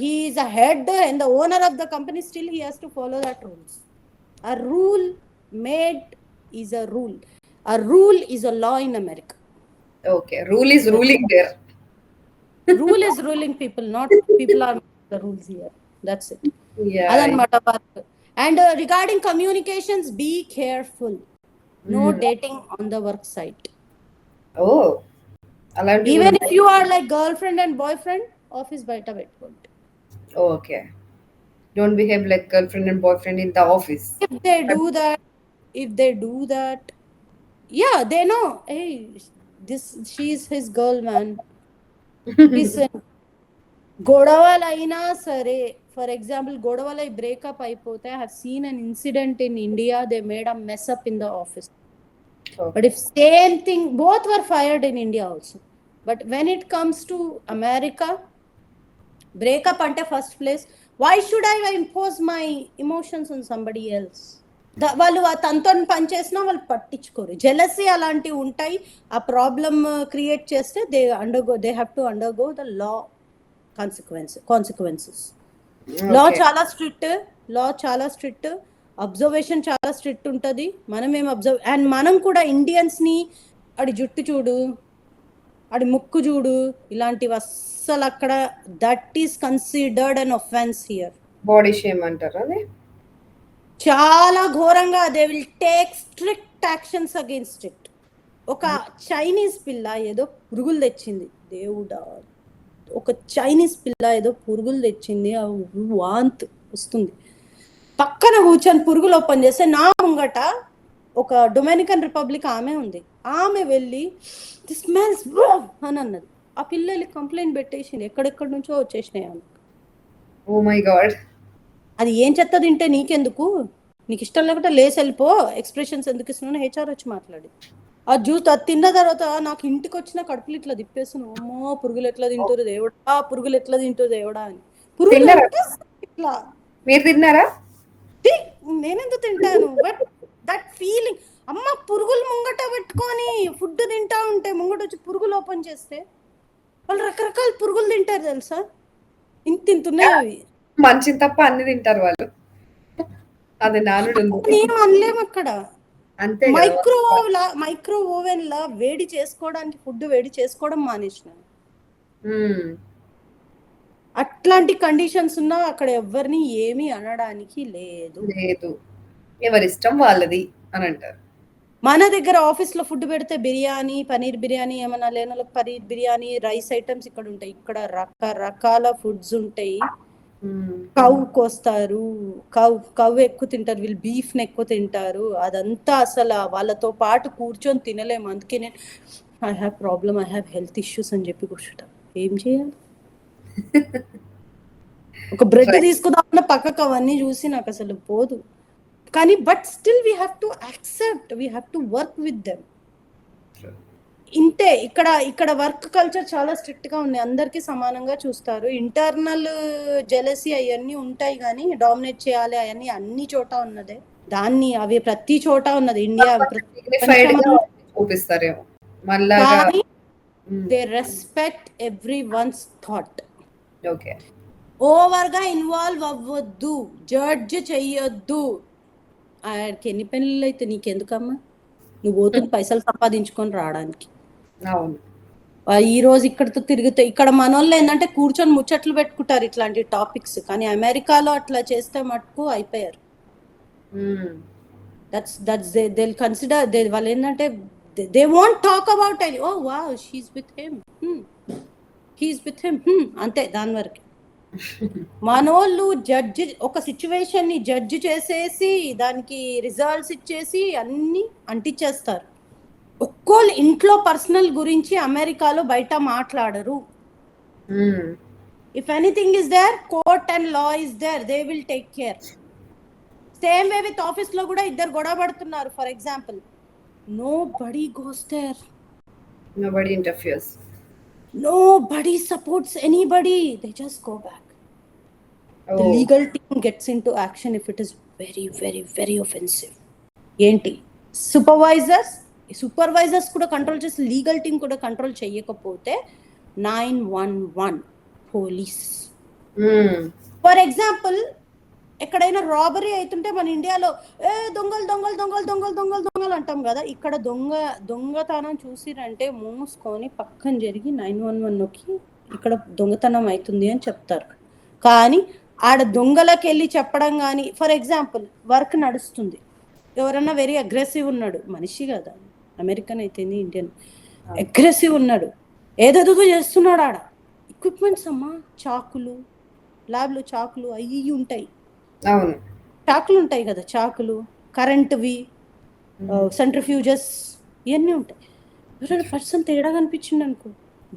he is a head and the owner of the company, still he has to follow that rules. A rule made is a rule. A rule is a law in America. Okay, rule is ruling there. Rule is ruling people, not people are the rules here. That's it. Yeah. Adanmata work. And regarding communications, be careful. No dating on the work site. Oh. Even if you are like girlfriend and boyfriend, office baita pettukondi. Okay. Don't behave like girlfriend and boyfriend in the office. If they do that, yeah, they know, hey, she's his girl, man. Listen, గొడవలైనా సరే, for example గొడవలై breakup అయిపోతే, I have seen an incident in India, they made a mess up in the office. But if same thing, both were fired in India also. But when it comes to America, breakup ante first place, why should I impose my emotions on somebody else? వాళ్ళు తనతో పని చేసినా వాళ్ళు పట్టించుకోరు. Jealousy అలాంటివి ఉంటాయి. ఆ problem create చేస్తే they have to undergo the law consequences. Law చాలా స్ట్రిక్ట్, అబ్జర్వేషన్ చాలా స్ట్రిక్ట్ ఉంటుంది. మనం ఏం అబ్జర్వ్, అండ్ మనం కూడా ఇండియన్స్ని ఆడి జుట్టు చూడు, ఆడి ముక్కు చూడు, ఇలాంటివి అస్సలు అక్కడ that is considered an offence here. Body shame అంటారు అది. చాలా ఘోరంగా they will take strict actions against it. ఒక చైనీస్ పిల్ల ఏదో పురుగులు తెచ్చింది, దేవుడా, ఒక చైనీస్ పిల్ల ఏదో పురుగులు తెచ్చింది, వాంత్ వస్తుంది. పక్కన కూర్చొని పురుగులు ఓపెన్ చేస్తే నా ముంగట ఒక డొమినికన్ రిపబ్లిక్ ఆమె ఉంది. ఆమె వెళ్ళి ది స్మెల్స్ అని అన్నది. ఆ పిల్లలు కంప్లైంట్ పెట్టేసింది, ఎక్కడెక్కడి నుంచో వచ్చేసినాయి ఆమె. Oh my God. అది ఏం చెత్త తింటే నీకెందుకు, నీకు ఇష్టం లేకపోతే లేసి వెళ్ళిపో, ఎక్స్ప్రెషన్స్ ఎందుకు ఇస్తున్నాను హెచ్ఆర్ వచ్చి మాట్లాడి. ఆ జ్యూస్ అది తిన్న తర్వాత నాకు ఇంటికి వచ్చిన కడుపులు ఇట్లా తిప్పేస్తున్నాను, అమ్మో పురుగులు ఎట్లా తింటారు దేవుడా, పురుగులు ఎట్లా తింటారు దేవుడా అని. పురుగులు ఇట్లా. మీరు తిన్నారా? నేనెందుకు తింటాను, బట్ దట్ ఫీలింగ్, అమ్మ పురుగులు ముంగట పెట్టుకొని ఫుడ్ తింటా ఉంటే ముంగట వచ్చి పురుగులు ఓపెన్ చేస్తే వాళ్ళు రకరకాల పురుగులు తింటారు తెలుసా, ఇంతున్నాయి అవి. మంచి తప్ప అన్ని తింటారు వాళ్ళు, అది నానుడు నేను అనలేము అక్కడ. అంతే. మైక్రో ఓవెన్ లా వేడి చేసుకోవడానికి ఫుడ్ వేడి చేసుకోవడం మానేసిన. అట్లాంటి కండిషన్స్ ఉన్నా అక్కడ ఎవరిని ఏమీ అనడానికి లేదు. ఎవరిష్టం వాళ్ళది అని అంటారు. మన దగ్గర ఆఫీస్ లో ఫుడ్ పెడితే బిర్యానీ, పనీర్ బిర్యానీ, ఏమన్నా లేని పనీర్ బిర్యానీ, రైస్ ఐటమ్స్ ఇక్కడ ఉంటాయి. ఇక్కడ రకరకాల ఫుడ్స్ ఉంటాయి. కవ్ కోస్తారు, కవ్ ఎక్కువ తింటారు వీళ్ళు, బీఫ్ ని ఎక్కువ తింటారు. అదంతా అసలు వాళ్ళతో పాటు కూర్చొని తినలేము. అందుకే నేను ఐ హ్యావ్ హెల్త్ ఇష్యూస్ అని చెప్పి కూర్చుంటా. ఏం చేయాలి, ఒక బ్రెడ్ తీసుకుందామన్న పక్కకు అవన్నీ చూసి నాకు అసలు పోదు. కానీ but still we have to accept, we have to work with them. ఇంతే. ఇక్కడ వర్క్ కల్చర్ చాలా స్ట్రిక్ట్ గా ఉంది, అందరికీ సమానంగా చూస్తారు. ఇంటర్నల్ జెలసీ అవన్నీ ఉంటాయి, కానీ డామినేట్ చేయాలి అవన్నీ అన్ని చోట ఉన్నదే. దాన్ని అవి ప్రతి చోట ఉన్నది. ఇండియా చూపిస్తారేమో, కానీ they respect every once thought. Okay, over గా ఇన్వాల్వ్ అవ్వద్దు, జడ్జ్ చెయ్యొద్దు. ఆయనకి ఎన్ని పెళ్ళిళ్ళు అయితే నీకెందుకమ్మా, నువ్వు పోతుంది పైసలు సంపాదించుకొని రావడానికి. ఈ రోజు ఇక్కడతో తిరిగితే ఇక్కడ మనోళ్ళు ఏంటంటే కూర్చొని ముచ్చట్లు పెట్టుకుంటారు ఇట్లాంటి టాపిక్స్, కానీ అమెరికాలో అట్లా చేస్తే మటుకు అయిపోయారు. దే కన్సిడర్, వాళ్ళు ఏంటంటే they won't talk about any, oh wow she's with him, he's with him, అంతే, దాని వరకు. మనోళ్ళు జడ్జి ఒక సిచ్యువేషన్ ని జడ్జి చేసేసి దానికి రిజల్ట్స్ ఇచ్చేసి అన్ని అంటించేస్తారు. ఒక్కోళ్ళు ఇంట్లో పర్సనల్ గురించి అమెరికాలో బయట మాట్లాడరు. If anything is there, court and law is there, they will take care. Same way with office లో కూడా ఇద్దరు గొడవ పడుతున్నారు, for example, nobody goes there, nobody interferes, nobody supports anybody, they just go back. The legal team gets into action if it is very very very offensive. ఏంటి supervisors కూడా control చేసి legal team కూడా control చేయకపోతే 911 police. For example, ఎక్కడైనా robbery అవుతుంటే మన ఇండియాలో దొంగలు దొంగలు దొంగలు దొంగలు దొంగలు దొంగలు అంటాం కదా, ఇక్కడ దొంగతనం చూసిరంటే మూసుకొని పక్కన జరిగి 911కి ఇక్కడ దొంగతనం అవుతుంది అని చెప్తారు. కానీ ఆడ దొంగలకి వెళ్ళి చెప్పడం కానీ, ఫర్ ఎగ్జాంపుల్ వర్క్ నడుస్తుంది, ఎవరన్నా వెరీ అగ్రెసివ్ ఉన్నాడు, మనిషి కదా, అమెరికన్ అయితే ఇండియన్, అగ్రెసివ్ ఉన్నాడు, ఏదేదో చేస్తున్నాడు, ఆడ ఎక్విప్మెంట్స్ అమ్మా, చాకులు, ల్యాబ్లో చాకులు అవి ఉంటాయి, చాకులు ఉంటాయి కదా, చాకులు, కరెంటువి, సెంట్రిఫ్యూజెస్, ఇవన్నీ ఉంటాయి. ఎవరైనా పర్సన్ తేడా కనిపించింది అనుకో,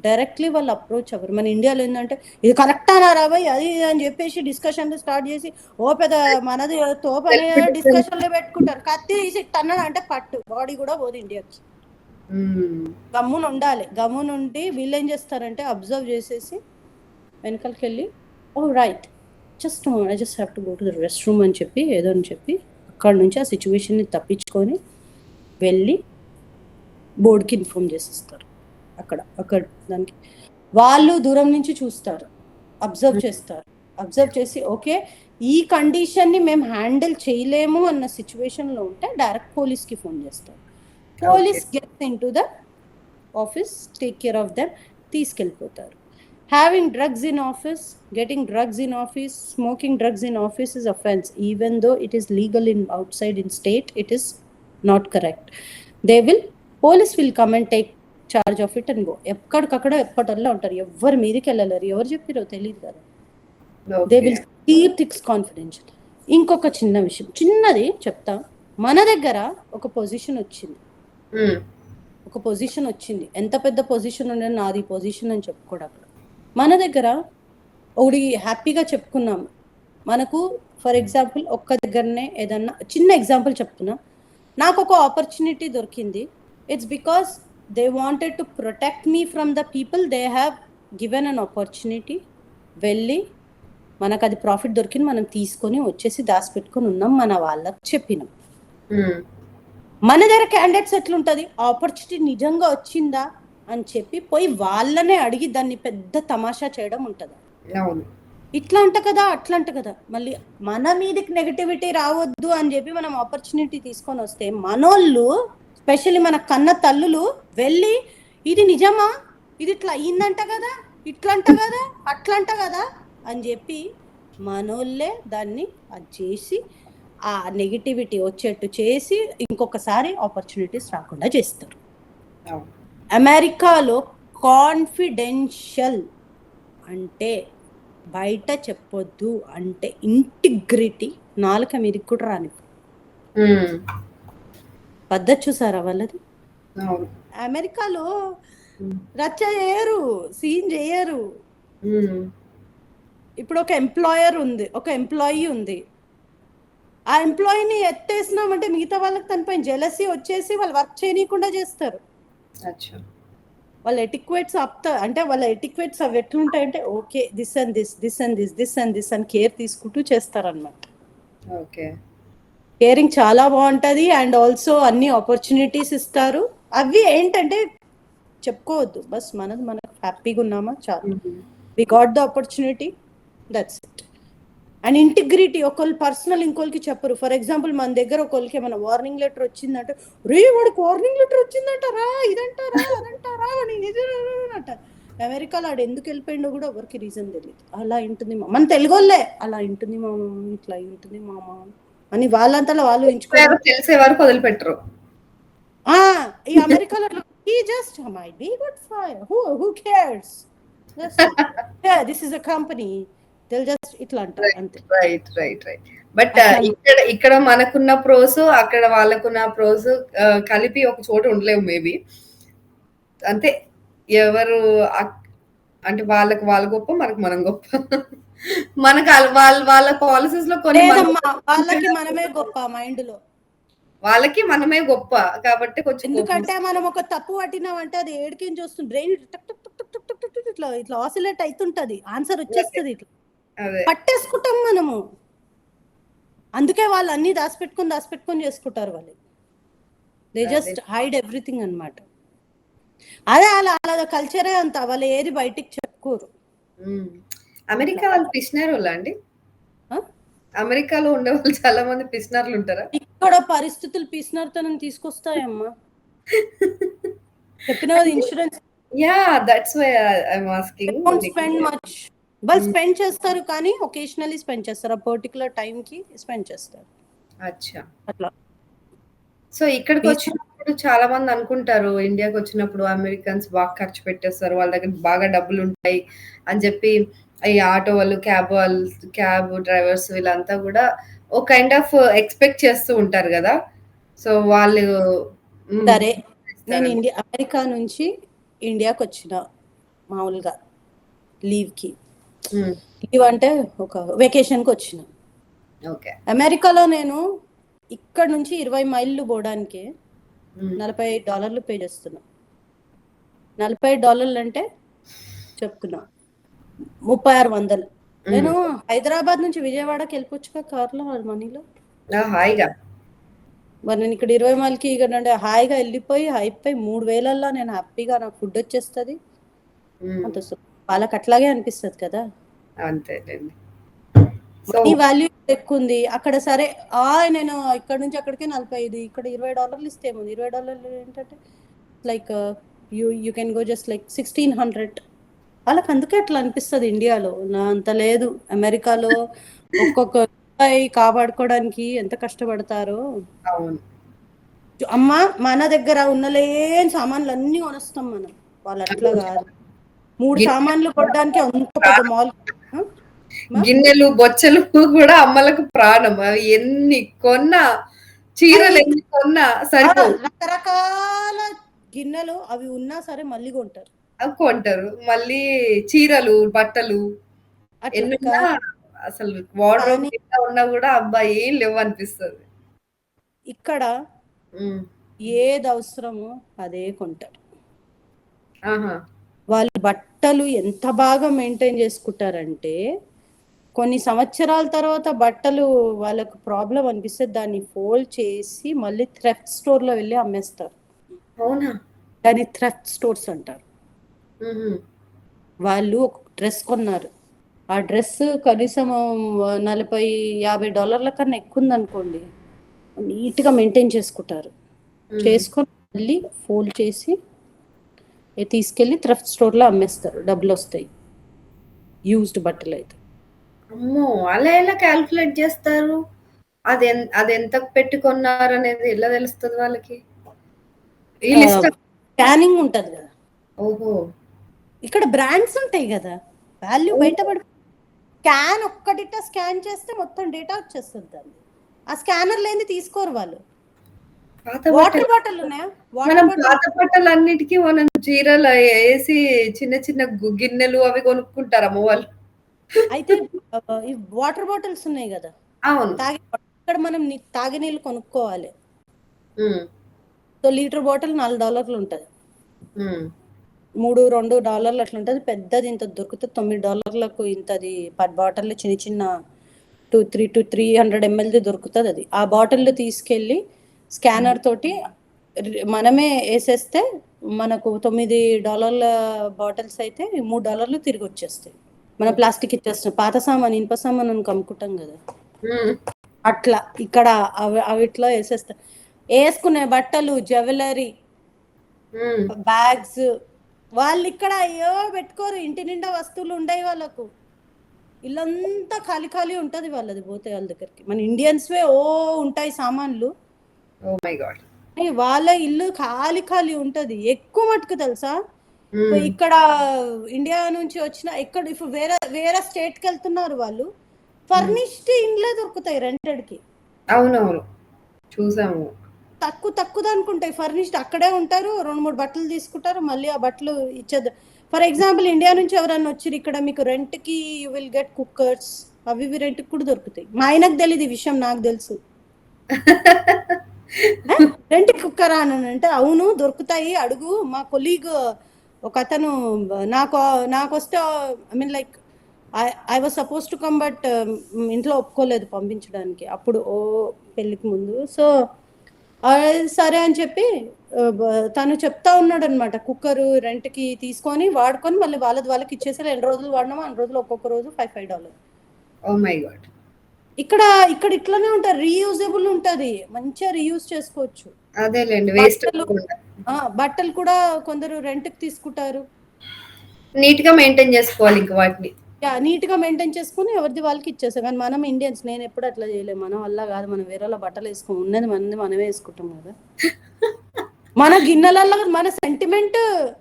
డైరెక్ట్లీ వాళ్ళు అప్రోచ్ అవ్వరు. మన ఇండియాలో ఏంటంటే ఇది కరెక్ట్ అనారా భయ్ అది ఇది అని చెప్పేసి డిస్కషన్లు స్టార్ట్ చేసి ఓ పెద్ద మనది తోపనే డిస్కషన్లు పెట్టుకుంటారు. కత్తి తీసి టన్నది అంటే పట్టు బాడీ కూడా పోదు ఇండియాకి. గమ్మున ఉండాలి. గమ్మునుండి వీళ్ళు ఏం చేస్తారంటే అబ్జర్వ్ చేసేసి వెనకాలకి వెళ్ళి oh right just I just have to go to the rest room అని చెప్పి ఏదో అని చెప్పి అక్కడ నుంచి ఆ సిచ్యువేషన్ని తప్పించుకొని వెళ్ళి బోర్డుకి ఇన్ఫార్మ్ చేసేస్తారు. అక్కడ దానికి వాళ్ళు దూరం నుంచి చూస్తారు, అబ్జర్వ్ చేస్తారు. అబ్జర్వ్ చేసి ఓకే ఈ కండిషన్ని మేము హ్యాండిల్ చేయలేము అన్న సిచ్యువేషన్లో ఉంటే డైరెక్ట్ పోలీస్కి ఫోన్ చేస్తారు. Police gets in to the office, take care of them, తీసుకెళ్ళిపోతారు. Having drugs in office, getting drugs in office, smoking drugs in office is offense. Even though it is legal in outside in state, it is not correct. Police will come and take charge of it and go. ఎక్కడికక్కడ ఎప్పటల్లా ఉంటారు, ఎవరు మీదకి వెళ్ళలేరు. ఎవరు చెప్పారో తెలియదు కదా. They will keep things confidential. ఇంకొక చిన్న విషయం, చిన్నది చెప్తా. మన దగ్గర ఒక పొజిషన్ వచ్చింది, ఎంత పెద్ద పొజిషన్ ఉండేది, నాది పొజిషన్ అని చెప్పుకోడు అక్కడ. మన దగ్గర ఒకటి హ్యాపీగా చెప్పుకున్నాము. మనకు ఫర్ ఎగ్జాంపుల్ ఒక్క దగ్గరనే ఏదన్నా చిన్న ఎగ్జాంపుల్ చెప్తున్నా, నాకు ఒక ఆపర్చునిటీ దొరికింది. It's because they wanted to protect me from the people. They have given an opportunity. వెళ్ళి మనకు అది ప్రాఫిట్ దొరికింది, మనం తీసుకొని వచ్చేసి దాచిపెట్టుకొని ఉన్నాం, మన వాళ్ళకి చెప్పినాం. మన దగ్గర క్యాండిడేట్స్ ఎట్లుంటుంది, ఆపర్చునిటీ నిజంగా వచ్చిందా అని చెప్పి పోయి వాళ్ళనే అడిగి దాన్ని పెద్ద తమాషా చేయడం ఉంటుంది. ఇట్లా అంట కదా అట్లా అంట కదా, మళ్ళీ మన మీదకి నెగటివిటీ రావద్దు అని చెప్పి మనం ఆపర్చునిటీ తీసుకొని వస్తే మనోళ్ళు స్పెషల్లీ మన కన్న తల్లులు వెళ్ళి ఇది నిజమా, ఇది ఇట్లా అయ్యిందంట కదా, ఇట్లంట కదా అట్లంట కదా అని చెప్పి మనోళ్ళే దాన్ని అది చేసి ఆ నెగిటివిటీ వచ్చేట్టు చేసి ఇంకొకసారి ఆపర్చునిటీస్ రాకుండా చేస్తారు. అమెరికాలో కాన్ఫిడెన్షియల్ అంటే బయట చెప్పొద్దు అంటే ఇంటిగ్రిటీ నాలుక మీదకి కూడా రాని పద్ధతి చూసారా వాళ్ళది. అమెరికాలో రచ్చ చేయరు, సీన్ చేయరు. ఇప్పుడు ఒక ఎంప్లాయీ ఉంది, ఆ ఎంప్లాయీని ఎత్తేసినామంటే మిగతా వాళ్ళకి తనపైన జెలసీ వచ్చేసి వాళ్ళు వర్క్ చేయనీయకుండా చేస్తారు. వాళ్ళ ఎటిక్వేట్స్ అంటే వాళ్ళ ఎటిక్వేట్స్ అవి ఎట్లుంటాయంటే ఓకే దిస్ అండ్ దిస్ అని కేర్ తీసుకుంటూ చేస్తారనమాట. కేరింగ్ చాలా బాగుంటుంది. అండ్ ఆల్సో అన్ని ఆపర్చునిటీస్ ఇస్తారు. అవి ఏంటంటే చెప్పుకోవద్దు, బస్ మనకు హ్యాపీగా ఉన్నామా చాలు, we got the opportunity, that's it. And integrity, ఒకళ్ళు పర్సనల్ ఇంకోళ్ళకి చెప్పరు. ఫర్ ఎగ్జాంపుల్ మన దగ్గర ఒకళ్ళకి ఏమైనా వార్నింగ్ లెటర్ వచ్చిందంటే రే వాడికి వార్నింగ్ లెటర్ వచ్చిందంటారా, ఇదంటారా అదంటారా అని అంటారు. అమెరికాలో ఆడు ఎందుకు వెళ్ళిపోయిండో కూడా ఎవరికి రీజన్ తెలియదు. అలా ఉంటుంది మన తెలుగు వాళ్ళే, అలా ఉంటుంది మామ, ఇట్లా ఉంటుంది మామ అని వాళ్ళంతా వాళ్ళు ఎంచుకోవాలి, తెలిసే వరకు వదిలిపెట్టరు. ఈ అమెరికాలో he just might be good fire, who cares, yeah this is a company, they'll just ఇట్లా అంటారు అంతే. రైట్. బట్ ఇక్కడ మనకున్న ప్రోస్ అక్కడ వాళ్ళకున్న ప్రోస్ కలిపి ఒక చోట ఉండలేవు మేబీ. అంతే, ఎవరు అంటే వాళ్ళ గొప్ప, మనం గొప్ప. మనకు వాళ్ళ పాలసీస్ లో కొన్ని వాళ్ళకి మనమే గొప్ప, మైండ్ లో వాళ్ళకి మనమే గొప్ప కాబట్టి కొంచెం. ఎందుకంటే మనం ఒక తప్పు పట్టినామంటే అది ఏడికించి వస్తుంది, బ్రెయిన్ ఇట్లా ఆసిలేట్ అవుతుంటది, ఆన్సర్ వచ్చేస్తుంది, ఇట్లా పట్టేసుకుంటాం మనము. అందుకే వాళ్ళు అన్ని దాచిపెట్టుకొని చేసుకుంటారు. వాళ్ళు దే జస్ట్ హైడ్ ఎవ్రీథింగ్ అన్నమాట. అదే అలా కల్చరే అంత, వాళ్ళు ఏది బయటికి చెప్పుకోరు. అమెరికా వాళ్ళు పిసినారు అండి. అమెరికాలో ఉండే వాళ్ళు చాలా మంది పిసినారులు ఉంటారా? ఇక్కడ పరిస్థితులు పిసినారుతనం తీసుకొస్తాయమ్మా. చెప్పిన insurance, yeah that's why I am asking. Don't spend much. వాళ్ళు స్పెండ్ చేస్తారు కానీ ఒకేషనల్లీ స్పెండ్ చేస్తారు, ఆ పర్టికులర్ టైం కి స్పెండ్ చేస్తారు. అచ్చా, అట్లా. సో ఇక్కడికి వచ్చినప్పుడు చాలా మంది అనుకుంటారు ఇండియాకి వచ్చినప్పుడు అమెరికన్స్ బాగా ఖర్చు పెట్టేస్తారు, వాళ్ళ దగ్గర బాగా డబ్బులు ఉంటాయి అని చెప్పి. ఈ ఆటో వాళ్ళు, క్యాబ్ డ్రైవర్స్ వీళ్ళంతా కూడా ఒక కైండ్ ఆఫ్ ఎక్స్పెక్ట్ చేస్తూ ఉంటారు కదా. సో వాళ్ళు సరే, నేను అమెరికా నుంచి ఇండియాకి వచ్చిన మామూలుగా లీవ్కి. హ్మ్. లీవ్ అంటే ఒక వెకేషన్కి వచ్చిన. ఓకే. అమెరికాలో నేను ఇక్కడ నుంచి 20 మైళ్ళు పోవడానికి హ్మ్. $45 పే చేస్తున్నా. $45 అంటే చెప్తున్నా 3600. నేను హైదరాబాద్ నుంచి విజయవాడకి వెళ్ళిపోవచ్చుగా కార్లో మనీలో. హాయిగా. మరి నేను ఇక్కడ 20 మైల్కి ఇక్కడ హాయిగా వెళ్ళిపోయి అయిపోయి 3000 నేను హ్యాపీగా నాకు ఫుడ్ వచ్చేస్తుంది. అంత వాళ్ళకి అట్లాగే అనిపిస్తుంది కదా. అంతేలేండి. సో మనీ వాల్యూ ఎక్కువ ఉంది అక్కడ. సరే నేను ఇక్కడ నుంచి అక్కడికే 45, ఇక్కడ $20 ఇస్తే ఏముంది. $20 ఏంటంటే like you can go just like 1600. వాళ్ళకి అందుకే అట్లా అనిపిస్తుంది. ఇండియాలో నా అంత లేదు. అమెరికాలో ఒక్కొక్క రూపాయి కాపాడుకోవడానికి ఎంత కష్టపడతారో. అవును. అమ్మ మన దగ్గర ఉన్నలేని సామాన్లు అన్ని కొనొస్తాం మనం. వాళ్ళు అట్లా కాదు. 3 సామాన్లు కొనడానికి అంత పెద్ద మాల్. గిన్నెలు బొచ్చలు కూడా అమ్మలకు ప్రాణం. అవి ఎన్ని కొన్నా, చీరలు ఎన్ని కొన్నా సరిపోవు. రకరకాల గిన్నెలు అవి ఉన్నా సరే మళ్ళీ కొంటారు. కొంటారు. మళ్ళీ చీరలు, బట్టలు ఎన్నున్నా అసలు వార్డ్రోబ్ కింద ఉన్నా కూడా అబ్బా ఏం లేవు అనిపిస్తుంది. ఇక్కడ ఏది అవసరమో అదే కొంటారు. వాళ్ళు బట్టలు ఎంత బాగా మెయింటైన్ చేసుకుంటారంటే కొన్ని సంవత్సరాల తర్వాత బట్టలు వాళ్ళకు ప్రాబ్లం అనిపిస్తే దాన్ని ఫోల్డ్ చేసి మళ్ళీ థ్రిఫ్ట్ స్టోర్లో వెళ్ళి అమ్మేస్తారు. అవునా? దాన్ని థ్రిఫ్ట్ స్టోర్స్ అంటారు. వాళ్ళు ఒక డ్రెస్ కొన్నారు. ఆ డ్రెస్ కనీసం $40-50 కన్నా ఎక్కువ ఉందనుకోండి, నీట్గా మెయింటైన్ చేసుకుంటారు. చేసుకొని మళ్ళీ ఫోల్డ్ చేసి తీసుకెళ్ళి థ్రిఫ్ట్ స్టోర్లో అమ్మేస్తారు. డబ్బులు వస్తాయి యూజ్డ్ బట్టలు అయితే. అమ్మో, అలా ఎలా క్యాల్కులేట్ చేస్తారు? అది ఎంత పెట్టుకున్నారు అనేది ఎలా తెలుస్తుంది వాళ్ళకి? స్కానింగ్ ఉంటది కదా. ఓహో, ఇక్కడ బ్రాండ్స్ ఉంటాయి కదా, వాల్యూ బయటపడి స్కాన్ ఒక్కటిట స్కాన్ చేస్తే మొత్తం డేటా వచ్చేస్తుంది దాన్ని. ఆ స్కానర్ లేని తీసుకోరు వాళ్ళు. వాటర్ బాటిల్ ఉన్నాయా? పాత బట్టలన్నిటికీ మనం చీరలు వేసి చిన్న చిన్న గిన్నెలు అవి కొనుక్కుంటారమ్మ వాళ్ళు. అయితే ఈ వాటర్ బాటిల్స్ ఉన్నాయి కదా, అవును, ఇక్కడ మనం తాగే నీళ్ళు కొనుక్కోవాలి. సో లీటర్ బాటిల్ $4 ఉంటుంది. $3-2 అట్లా ఉంటుంది. పెద్దది ఇంత దొరుకుతుంది $9 ఇంతది పర్ బాటిల్. చిన్న చిన్న 200-300 ml దొరుకుతుంది. అది ఆ బాటిల్ తీసుకెళ్ళి స్కానర్ తోటి మనమే వేసేస్తే మనకు $9 బాటిల్స్ అయితే $3 తిరిగి వచ్చేస్తాయి. మన ప్లాస్టిక్ ఇచ్చేస్తాం. పాత సామాన్, ఇనుప సామాన్ కమ్ముకుంటాం కదా, అట్లా ఇక్కడ అవిట్లో వేసేస్తాం. వేసుకునే బట్టలు, జ్యువెలరీ, బ్యాగ్స్ వాళ్ళు ఇక్కడ అయ్యో పెట్టుకోరు. ఇంటి నిండా వస్తువులు ఉండవు వాళ్ళకు. ఇల్లంతా ఖాళీ ఖాళీ ఉంటుంది వాళ్ళది. పోతే వాళ్ళ దగ్గరికి మన ఇండియన్స్వే ఉంటాయి సామాన్లు. వాళ్ళ ఇల్లు ఖాళీ ఖాళీ ఉంటది ఎక్కువ మటుకు. తెలుసా, ఇక్కడ ఇండియా నుంచి వచ్చిన ఇక్కడ ఇప్పుడు వేరే స్టేట్కి వెళ్తున్నారు వాళ్ళు, ఫర్నిష్డ్ ఇండ్లే దొరుకుతాయి రెంటెడ్ కి. అవునవును, చూసాము. తక్కువ అనుకుంటాయి ఫర్నిష్డ్. అక్కడే ఉంటారు, 2-3 బట్టలు తీసుకుంటారు, మళ్ళీ ఆ బట్టలు ఇచ్చేది. ఫర్ ఎగ్జాంపుల్ ఇండియా నుంచి ఎవరన్నా వచ్చి ఇక్కడ మీకు రెంట్ కి యూ విల్ గెట్ కుక్కర్స్, అవి రెంట్కి కూడా దొరుకుతాయి. మా ఆయనకు తెలియదు ఈ విషయం, నాకు తెలుసు. రెంట్ కుక్కర్ అని అంటే అవును దొరుకుతాయి, అడుగు. మా కొలీగ్ ఒక అతను నాకు వస్తే I mean like I was suppose to come, but ఇంట్లో ఒప్పుకోలేదు పంపించడానికి అప్పుడు పెళ్ళికి ముందు. సో సరే అని చెప్పి తను చెప్తా ఉన్నాడు అనమాట. కుక్కర్ రెంట్కి తీసుకొని వాడుకొని మళ్ళీ వాళ్ళకి ఇచ్చేసారు. 2 రోజులు వాడినామా 2 రోజులు, ఒక్కొక్క రోజు $5. Oh my God. ఇక్కడ ఇట్లానే ఉంటారు, రీయూజబుల్ ఉంటది, మంచిగా రీయూజ్ చేసుకోవచ్చు. అదేలేండి, వేస్ట్ బట్టలు కూడా కొందరు రెంట్కి తీసుకుంటారు. నీట్ గా మెయింటైన్ చేసుకోవాలి ఇంకా వాటిని. నీట్ గా మెయింటైన్ చేసుకుని ఎవరిది వాళ్ళకి ఇచ్చేస్తాం. కానీ మనం ఇండియన్స్, నేను ఎప్పుడు అట్లా చేయలేము. మనం వల్ల కాదు, మనం వేరే వాళ్ళ బట్టలు వేసుకోం, ఉన్నది మనమే వేసుకుంటాం కదా. మన గిన్నెలలో మన సెంటిమెంట్,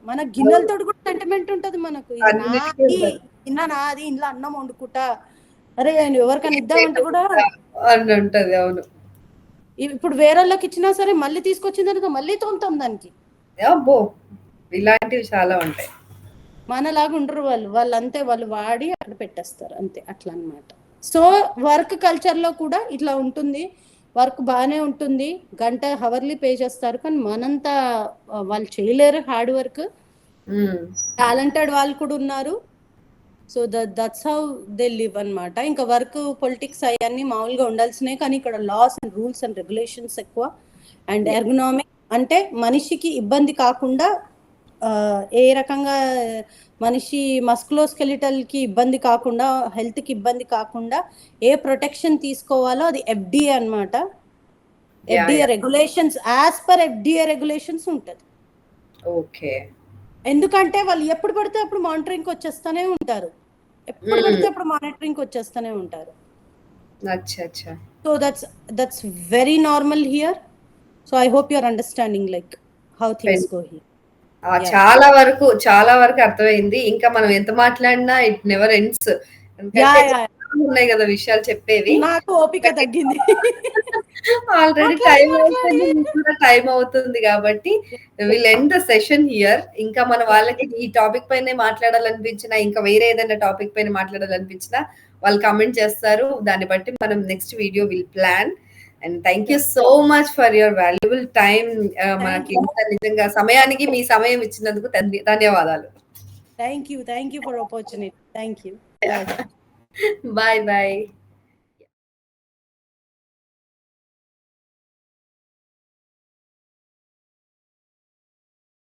మన గిన్నెలతో కూడా సెంటిమెంట్ ఉంటది మనకు. గిన్నె నాది, ఇంట్లో అన్నం వండుకుంటా, అరే ఎవరికైనా ఇద్దామంటే కూడా ఉంటది. అవును, ఇప్పుడు వేరే వాళ్ళకి ఇచ్చినా సరే మళ్ళీ తీసుకొచ్చిన తర్వాత మళ్ళీ తోముతాం దానికి. అబ్బో, ఇలాంటివి చాలా ఉంటాయి. మనలాగా ఉండరు వాళ్ళు. వాళ్ళంతే వాళ్ళు వాడి అక్కడ పెట్టేస్తారు అంతే. అట్లా అన్నమాట. సో వర్క్ కల్చర్‌లో కూడా ఇట్లా ఉంటుంది. వర్క్ బానే ఉంటుంది. గంట హవర్లీ పే చేస్తారు. కానీ మనంత వాళ్ళు చేయలేరు హార్డ్ వర్క్. టాలెంటెడ్ వాళ్ళు కూడా ఉన్నారు. So that's how they live అన్నమాట. ఇంకా వర్క్ పొలిటిక్స్ అవన్నీ మామూలుగా ఉండాల్సినవి, కానీ ఇక్కడ laws and rules and regulations ఎక్కువ. అండ్ ఎర్గనామిక్ అంటే మనిషికి ఇబ్బంది కాకుండా ఏ రకంగా మనిషి మస్కులోస్కెలిటల్కి ఇబ్బంది కాకుండా, హెల్త్కి ఇబ్బంది కాకుండా ఏ ప్రొటెక్షన్ తీసుకోవాలో అది ఎఫ్డిఏ అన్నమాట. FDA regulations, as per FDA regulations ఉంటుంది. ఓకే. ఎందుకంటే వాళ్ళు ఎప్పుడు పడితే అప్పుడు మానిటరింగ్కి వచ్చేస్తూనే ఉంటారు. ఎప్పుడు పడితే అప్పుడు మానిటరింగ్కి వచ్చేస్తూనే ఉంటారు. So that's very normal here. So I hope you're understanding like how things go here. చాలా వరకు అర్థమైంది. ఇంకా మనం ఎంత మాట్లాడినా ఇట్ నెవర్ ఎండ్స్. ఉన్నాయి కదా విషయాలు చెప్పేవి. నాకు ఓపిక తగ్గింది. ఆల్రెడీ టైం అవుతుంది కాబట్టి will end the session here. ఇంకా మన వాళ్ళకి ఈ టాపిక్ పైనే మాట్లాడాలనిపించినా, ఇంకా వేరే ఏదైనా టాపిక్ పైన మాట్లాడాలనిపించినా వాళ్ళు కమెంట్ చేస్తారు. దాన్ని బట్టి మనం next video will plan. And thank you so much for your valuable time. మనకి నిజంగా సమయానికి మీ సమయం ఇచ్చినందుకు ధన్యవాదాలు. Thank you for opportunity. Thank you. Bye bye.